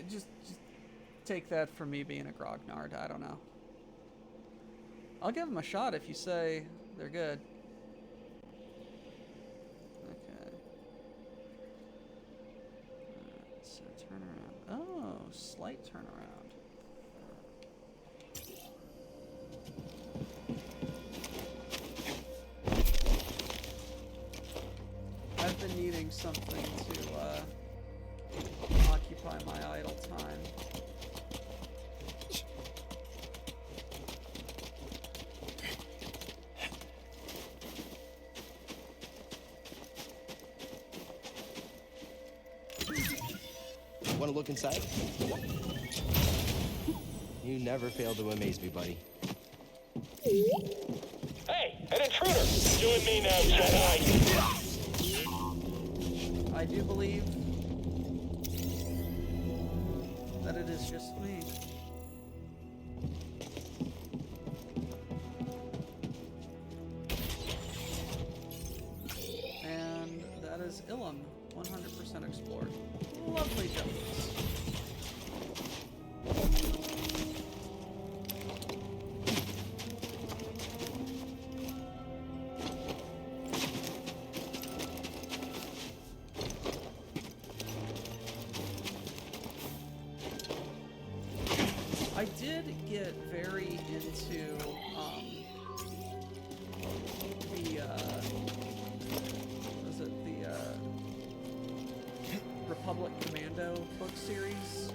Just take that for me being a grognard. I don't know. I'll give them a shot if you say they're good. Okay. So turn around. Oh, slight turnaround. I've been needing something to occupy my idle time. Want to look inside? You never fail to amaze me, buddy. Hey, an intruder! You and me now, Jedi! I do believe that it is just me. And that is Ilum, 100% explored. Lovely jungles. I did get very into the Republic Commando book series,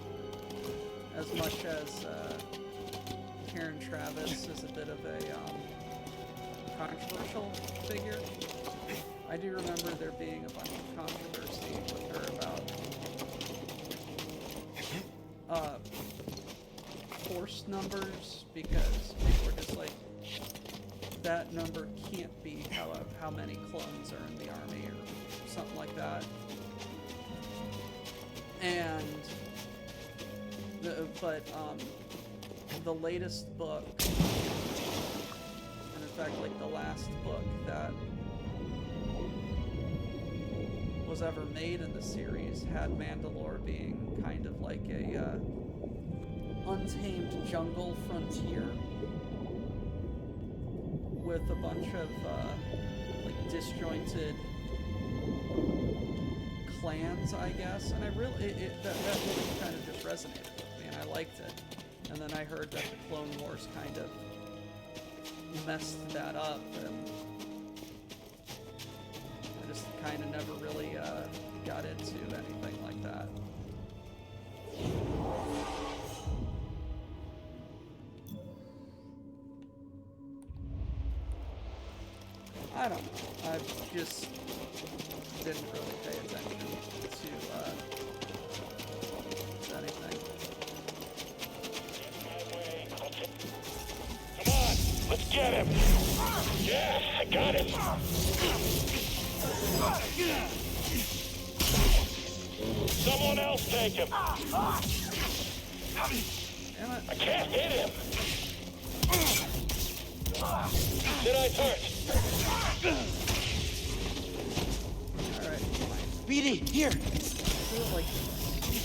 as much as Karen Travis is a bit of a controversial figure. I do remember there being a bunch of controversy with her about force numbers, because people were just like, that number can't be how many clones are in the army or something like that. And the latest book, and in fact like the last book that was ever made in the series, had Mandalore being kind of like a untamed jungle frontier with a bunch of like disjointed clans, I guess, and I really that really kind of just resonated with me, and I liked it. And then I heard that the Clone Wars kind of messed that up, and I just kind of never really got into anything like that. I don't know. I just didn't really pay attention to anything. Come on, let's get him! Yes, I got him! Someone else take him! I can't hit him! Jedi turret! Alright, fine. BD, here!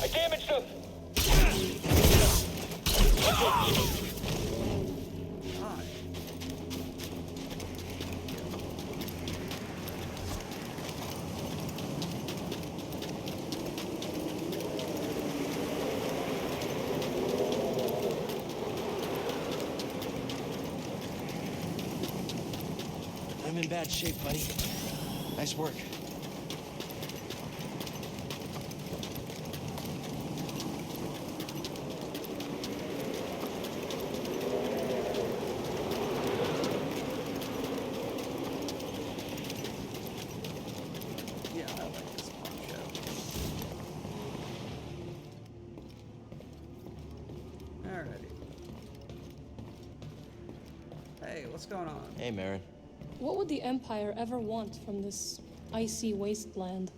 I damaged him! I'm in bad shape, buddy. Nice work. Yeah, I like this poncho. Alrighty. Hey, what's going on? Hey, Marin. What would the Empire ever want from this icy wasteland?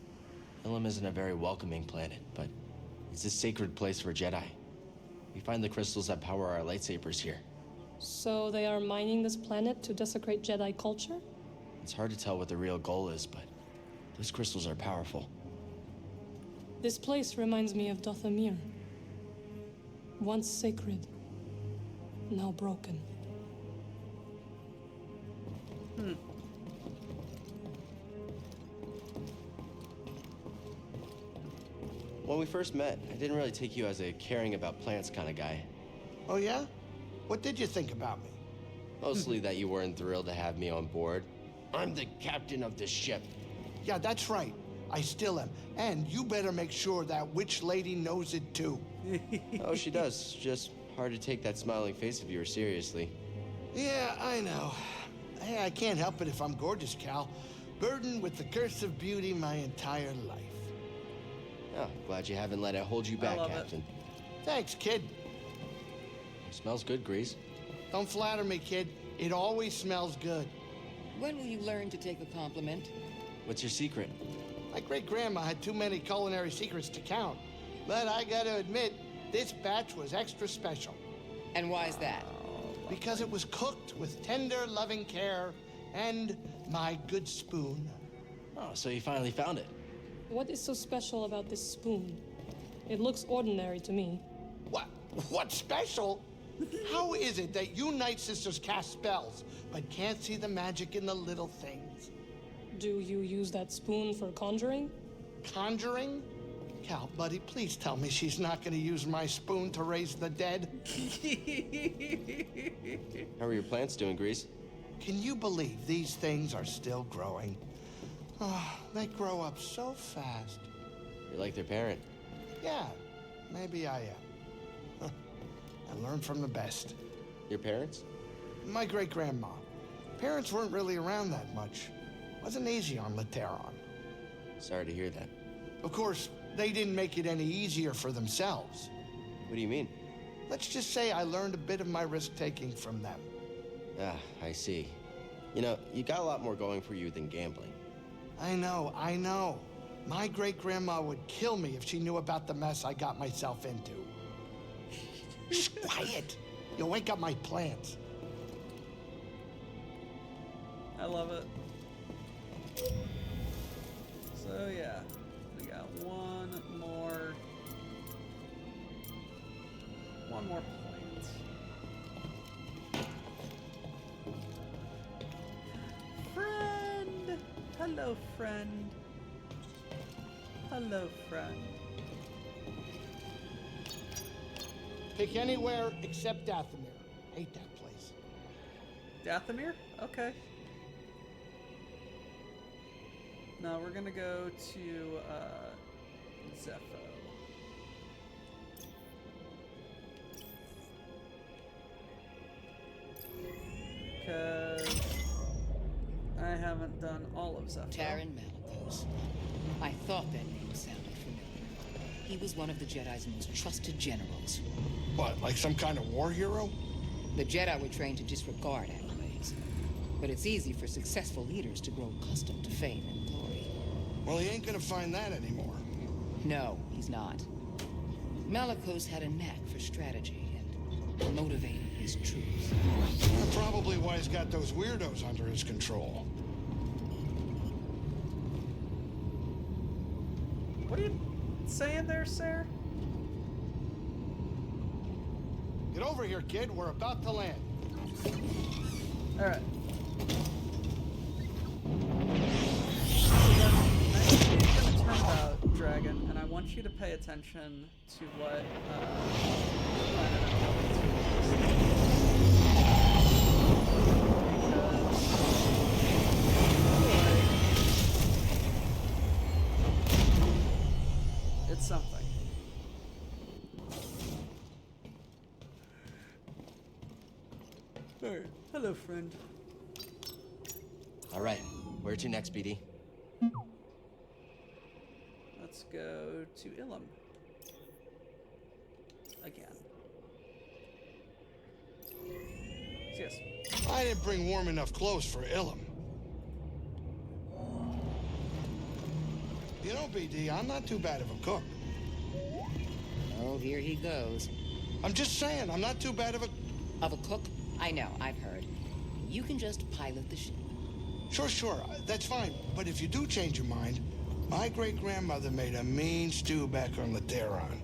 Ilum isn't a very welcoming planet, but it's a sacred place for Jedi. We find the crystals that power our lightsabers here. So they are mining this planet to desecrate Jedi culture? It's hard to tell what the real goal is, but those crystals are powerful. This place reminds me of Dothamir. Once sacred, now broken. When we first met, I didn't really take you as a caring about plants kind of guy. Oh, yeah? What did you think about me? Mostly that you weren't thrilled to have me on board. I'm the captain of this ship. Yeah, that's right. I still am. And you better make sure that witch lady knows it too. Oh, she does. Just hard to take that smiling face of yours seriously. Yeah, I know. Hey, I can't help it if I'm gorgeous, Cal. Burdened with the curse of beauty my entire life. Oh, glad you haven't let it hold you back, Captain. Thanks, kid. It smells good, Grease. Don't flatter me, kid. It always smells good. When will you learn to take a compliment? What's your secret? My great-grandma had too many culinary secrets to count. But I gotta admit, this batch was extra special. And why is that? Because it was cooked with tender, loving care and my good spoon. Oh, so you finally found it. What is so special about this spoon? It looks ordinary to me. What? What's special? How is it that you Night Sisters cast spells, but can't see the magic in the little things? Do you use that spoon for conjuring? Conjuring? Cal, buddy, please tell me she's not going to use my spoon to raise the dead. How are your plants doing, Grease? Can you believe these things are still growing? Oh, they grow up so fast. You're like their parent. Yeah, maybe I am. Huh. I learned from the best. Your parents? My great-grandma. Parents weren't really around that much. Wasn't easy on Lateron. Sorry to hear that. Of course, they didn't make it any easier for themselves. What do you mean? Let's just say I learned a bit of my risk-taking from them. Ah, I see. You know, you got a lot more going for you than gambling. I know. My great-grandma would kill me if she knew about the mess I got myself into. Shh, quiet. You'll wake up my plants. I love it. So yeah, we got one more plant. Friend! Hello, friend. Hello, friend. Pick anywhere except Dathomir. Hate that place. Dathomir? Okay. No, we're gonna go to Zepho. Because I haven't done all of Zepho. Taron Malicos. I thought that name sounded familiar. He was one of the Jedi's most trusted generals. What, like some kind of war hero? The Jedi were trained to disregard accolades. But it's easy for successful leaders to grow accustomed to fame and glory. Well, he ain't gonna find that anymore. No, he's not. Malicos had a knack for strategy and motivating his troops. Probably why he's got those weirdos under his control. What are you saying there, sir? Get over here, kid. We're about to land. All right. Turnabout, Dragon, and I want you to pay attention to what planet I'm going to. It's something. Alright. Hello, friend. All right. Where to next, BD? Let's go to Ilum. Again. Yes. I didn't bring warm enough clothes for Ilum. You know, BD, I'm not too bad of a cook. Oh, here he goes. I'm just saying, I'm not too bad of a... Of a cook? I know, I've heard. You can just pilot the ship. Sure, that's fine. But if you do change your mind, my great-grandmother made a mean stew back on Lateron.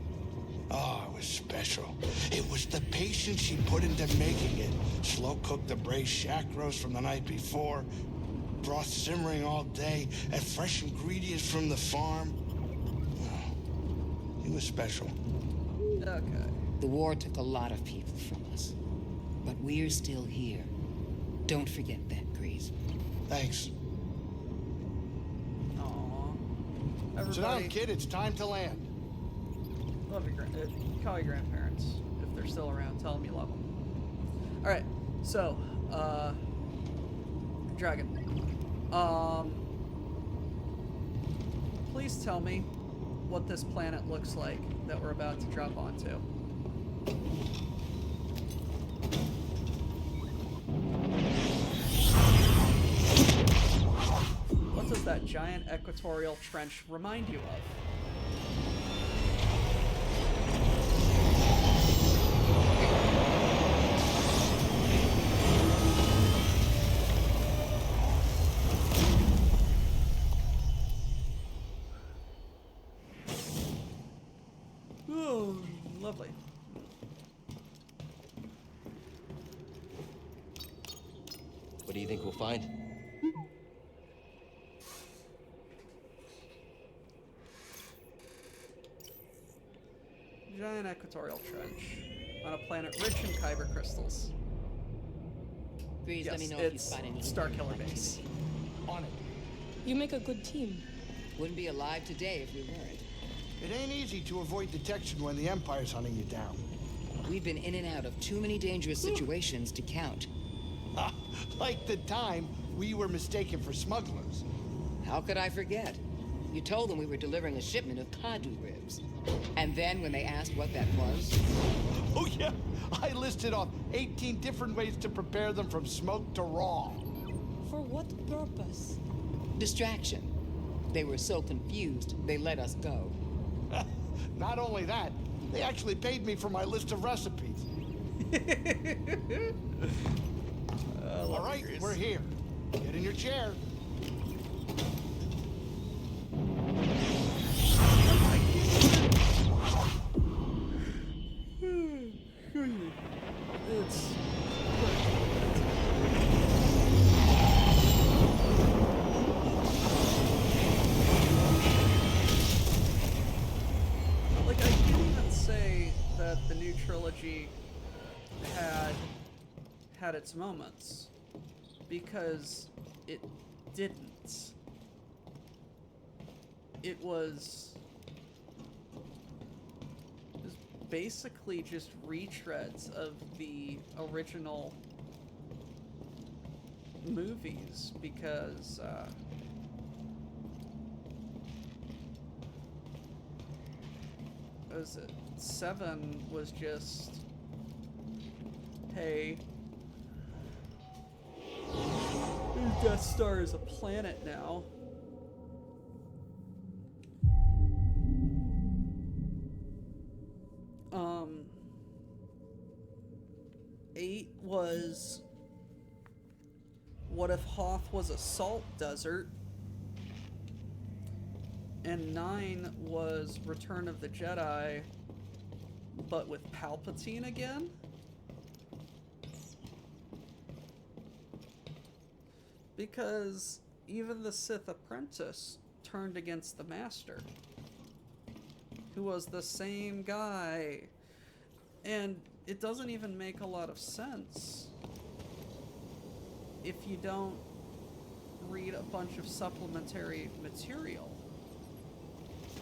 Oh, it was special. It was the patience she put into making it. Slow-cooked the braised shack roast from the night before, broth simmering all day, and fresh ingredients from the farm. Oh, it was special. Okay. The war took a lot of people from us. But we're still here. Don't forget that, Grease. Thanks. Aww. Sit down, kid. It's time to land. Love your call your grandparents if they're still around. Tell them you love them. All right, so Dragon. Please tell me what this planet looks like that we're about to drop onto. What does that giant equatorial trench remind you of? Oh, lovely. What do you think we'll find? Giant equatorial trench on a planet rich in kyber crystals. Please let me know if you it's spot any Starkiller Base. On it. You make a good team. Wouldn't be alive today if we weren't. It ain't easy to avoid detection when the Empire's hunting you down. We've been in and out of too many dangerous situations to count. Like the time we were mistaken for smugglers. How could I forget? You told them we were delivering a shipment of Kadu ribs. And then when they asked what that was... Oh yeah, I listed off 18 different ways to prepare them from smoked to raw. For what purpose? Distraction. They were so confused, they let us go. Not only that, they actually paid me for my list of recipes. All right, we're here. Get in your chair. It's... Like, I can't even say that the new trilogy had its moments, because it didn't. It was basically just retreads of the original movies, because what was it? 7 was just, hey, Death Star is a planet now. 8 was, what if Hoth was a salt desert? And 9 was Return of the Jedi, but with Palpatine again? Because even the Sith apprentice turned against the Master, who was the same guy. And it doesn't even make a lot of sense if you don't read a bunch of supplementary material.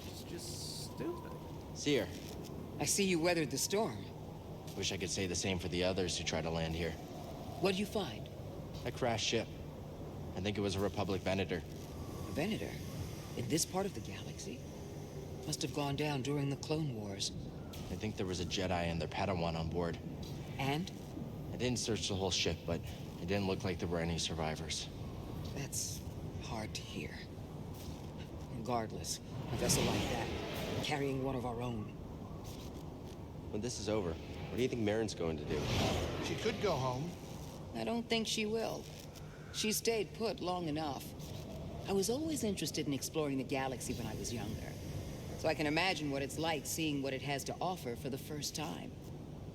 It's just stupid. Seer. I see you weathered the storm. Wish I could say the same for the others who tried to land here. What'd you find? A crashed ship. I think it was a Republic Venator. A Venator? In this part of the galaxy? Must have gone down during the Clone Wars. I think there was a Jedi and their Padawan on board. And? I didn't search the whole ship, but it didn't look like there were any survivors. That's hard to hear. Regardless, a vessel like that, carrying one of our own. When this is over, what do you think Marin's going to do? She could go home. I don't think she will. She stayed put long enough. I was always interested in exploring the galaxy when I was younger. So I can imagine what it's like seeing what it has to offer for the first time.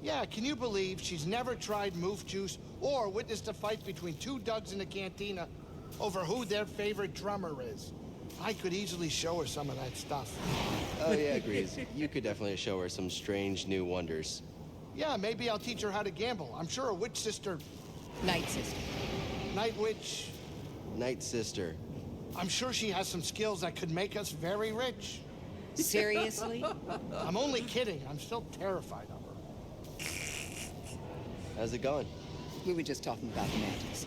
Yeah, can you believe she's never tried moof juice or witnessed a fight between two Dougs in the cantina over who their favorite drummer is? I could easily show her some of that stuff. Oh yeah, Grease. You could definitely show her some strange new wonders. Yeah, maybe I'll teach her how to gamble. I'm sure a witch sister... Night sister. Night witch... Night sister. I'm sure she has some skills that could make us very rich. Seriously? I'm only kidding. I'm still terrified of her. How's it going? We were just talking about the mantis.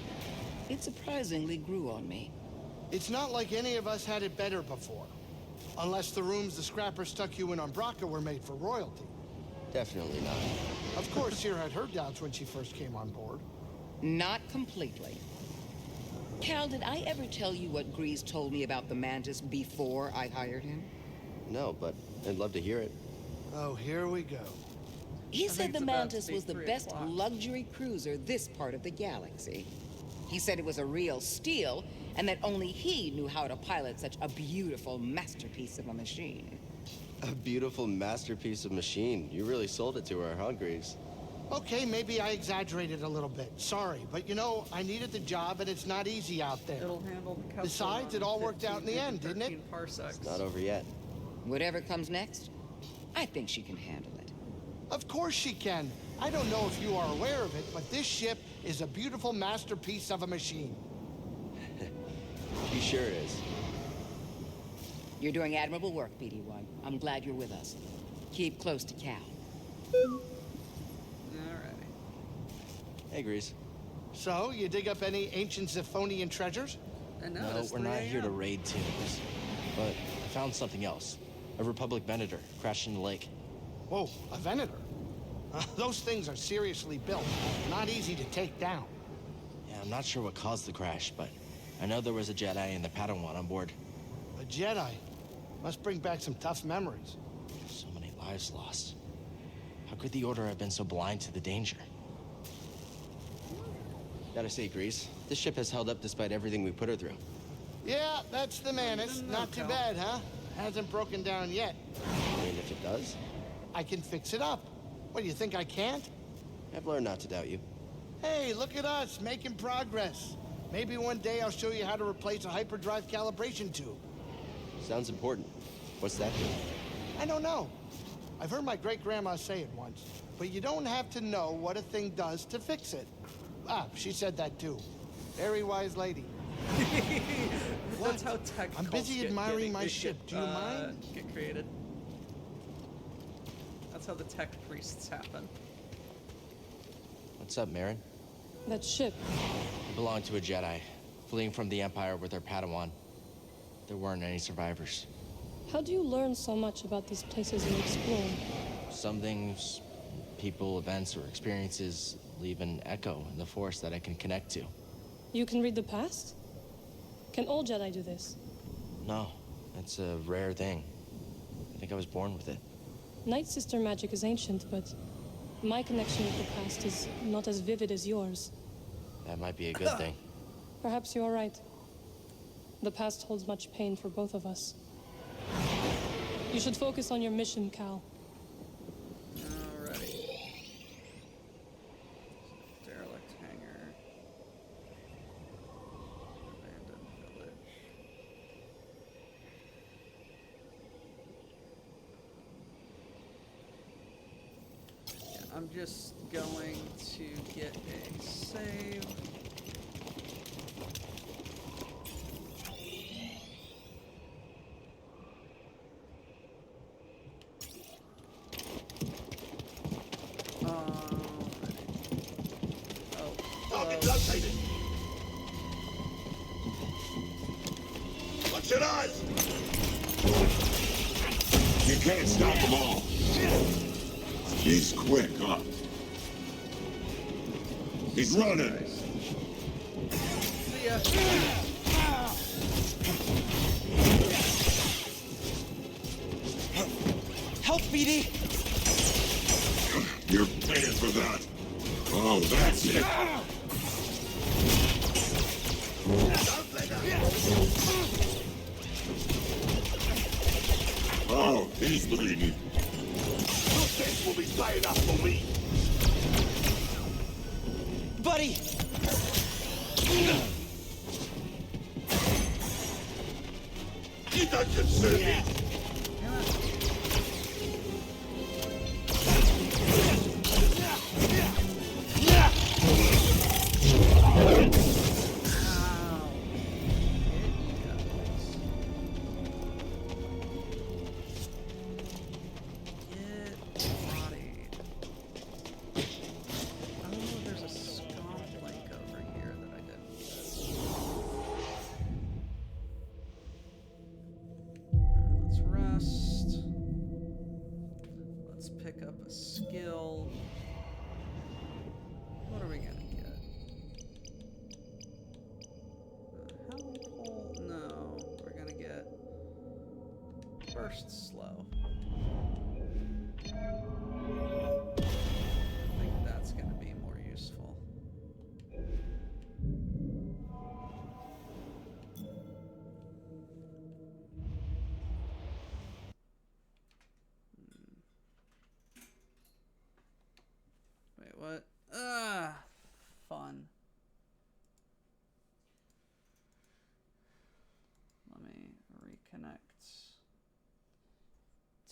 It surprisingly grew on me. It's not like any of us had it better before. Unless the rooms the scrapper stuck you in on Braca were made for royalty. Definitely not. Of course, Seer had her doubts when she first came on board. Not completely. Cal, did I ever tell you what Grease told me about the mantis before I hired him? No, but I'd love to hear it. Oh, here we go. He I said think the it's about to mantis be was the 3 best o'clock. luxury cruiser this part of the galaxy. He said it was a real steal, and that only he knew how to pilot such a beautiful masterpiece of a machine. A beautiful masterpiece of machine. You really sold it to her, huh, Greaves? Okay, maybe I exaggerated a little bit. Sorry, but you know, I needed the job and it's not easy out there. It'll handle the Kessel Besides, Run it all worked out in the 15 end, didn't it? 13 parsecs. It's not over yet. Whatever comes next, I think she can handle it. Of course she can. I don't know if you are aware of it, but this ship is a beautiful masterpiece of a machine. She sure is. You're doing admirable work, BD-1. I'm glad you're with us. Keep close to Cal. Alrighty. Hey, Grease. So, you dig up any ancient Zephonian treasures? And now No, it's we're 3 not here to a.m. raid tombs. But I found something else. A Republic Venator crashed in the lake. Whoa, a Venator? Those things are seriously built. Not easy to take down. Yeah, I'm not sure what caused the crash, but I know there was a Jedi and the Padawan on board. A Jedi. Must bring back some tough memories. So many lives lost. How could the Order have been so blind to the danger? Gotta say, Grease, this ship has held up despite everything we put her through. Yeah, that's the Manus. didn't know, Not too Cal. bad, huh? Hasn't broken down yet. I mean, if it does, I can fix it up. What, do you think I can't? I've learned not to doubt you. Hey, look at us, making progress. Maybe one day I'll show you how to replace a hyperdrive calibration tube. Sounds important. What's that do? I don't know. I've heard my great-grandma say it once, but you don't have to know what a thing does to fix it. Ah, she said that too. Very wise lady. That's how tech I'm cults busy get- admiring get- my get- ship. Do you mind? Get created. That's how the tech priests happen. What's up, Marin? That ship. It belonged to a Jedi, fleeing from the Empire with her Padawan. There weren't any survivors. How do you learn so much about these places you explore? Some things, people, events, or experiences leave an echo in the Force that I can connect to. You can read the past? Can all Jedi do this? No, it's a rare thing. I think I was born with it. Night Sister magic is ancient, but my connection with the past is not as vivid as yours. That might be a good thing. Perhaps you are right. The past holds much pain for both of us. You should focus on your mission, Cal. Alrighty. Derelict hangar. Abandoned village. Yeah, I'm just going to get a save. Target located. Watch your eyes. You can't stop them all. He's quick, huh? He's running. See ya. Help, BD! You're paying for that. Oh, that's it. Oh, he's bleeding. Those things will be fired up for me. Buddy! You don't concern me. quest. Let's pick up a skill. What are we gonna get? Helm pole? No, we're gonna get burst slow. I think that's gonna be more useful. Wait, what? Fun. Let me reconnect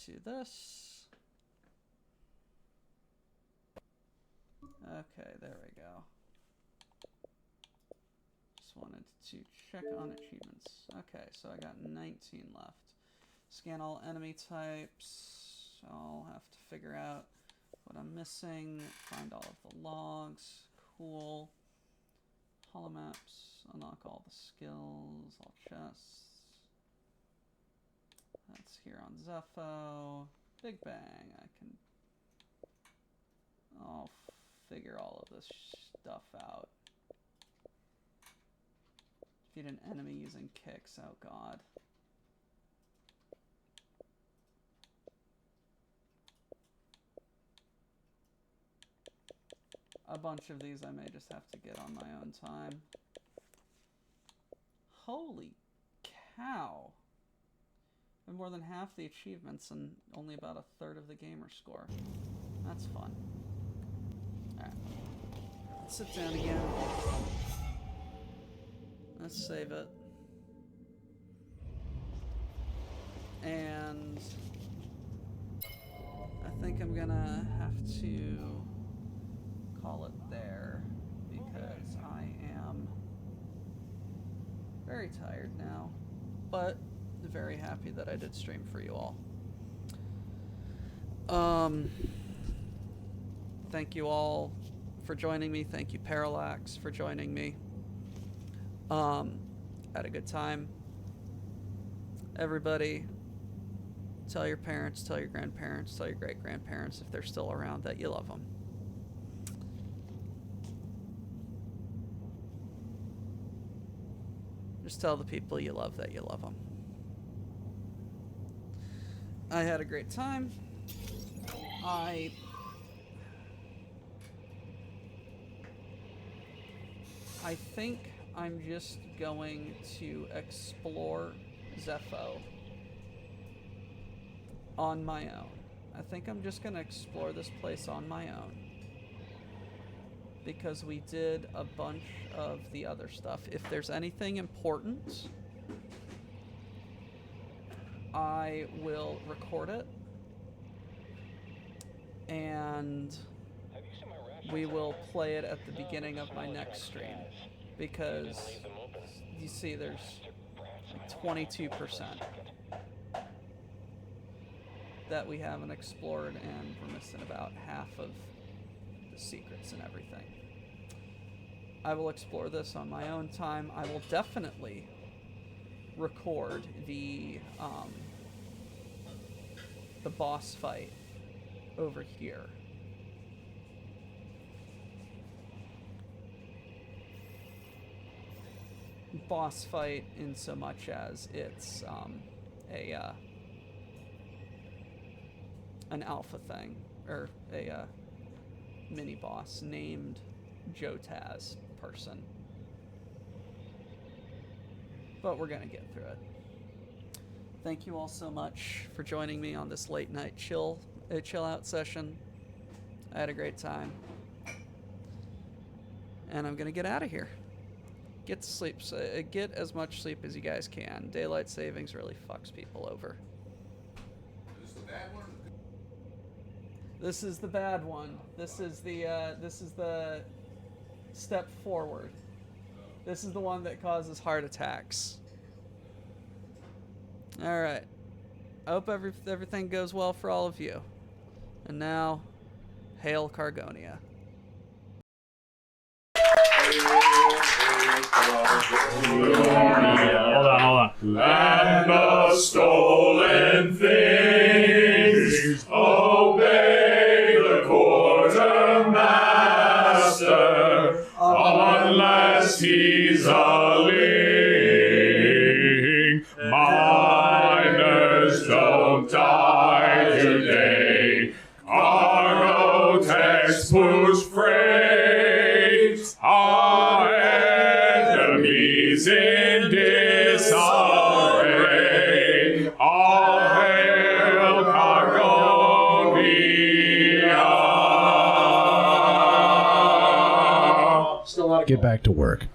to this. Okay, there we go. Just wanted to check on achievements. Okay, so I got 19 left. Scan all enemy types. I'll have to figure out what I'm missing. Find all of the logs. Cool. Holomaps. Unlock all the skills. All chests. That's here on Zepho. Big Bang. I'll figure all of this stuff out. Defeat an enemy using kicks. Oh god. A bunch of these I may just have to get on my own time. Holy cow. And more than half the achievements and only about a third of the gamer score. That's fun. Alright. Let's sit down again. Let's save it. And I think I'm gonna have to call it there because I am very tired now, but very happy that I did stream for you all. Thank you all for joining me. Thank you, Parallax, for joining me. Had a good time. Everybody, tell your parents, tell your grandparents, tell your great-grandparents if they're still around that you love them. Just tell the people you love that you love them. I had a great time. I think I'm just going to explore Zepho on my own. I think I'm just going to explore this place on my own. Because we did a bunch of the other stuff. If there's anything important, I will record it. And we will play it at the beginning of my next stream. Because, you see, there's 22% that we haven't explored, and we're missing about half of the secrets and everything. I will explore this on my own time. I will definitely record the boss fight over here. Boss fight in so much as it's an alpha thing, or a mini boss named Jotaz person. But we're gonna get through it. Thank you all so much for joining me on this late night chill out session. I had a great time. And I'm gonna get out of here. Get to sleep. Get as much sleep as you guys can. Daylight savings really fucks people over. Is this the bad one? This is the bad one. This is the step forward. This is the one that causes heart attacks. All right. I hope everything goes well for all of you. And now, hail Cargonia. Hold on. Land of stolen things, obey the quartermaster, unless he's a ling. Miners don't die today. Cargo techs push freight. Our enemies in disarray. All hail Cargonia. Get back to work.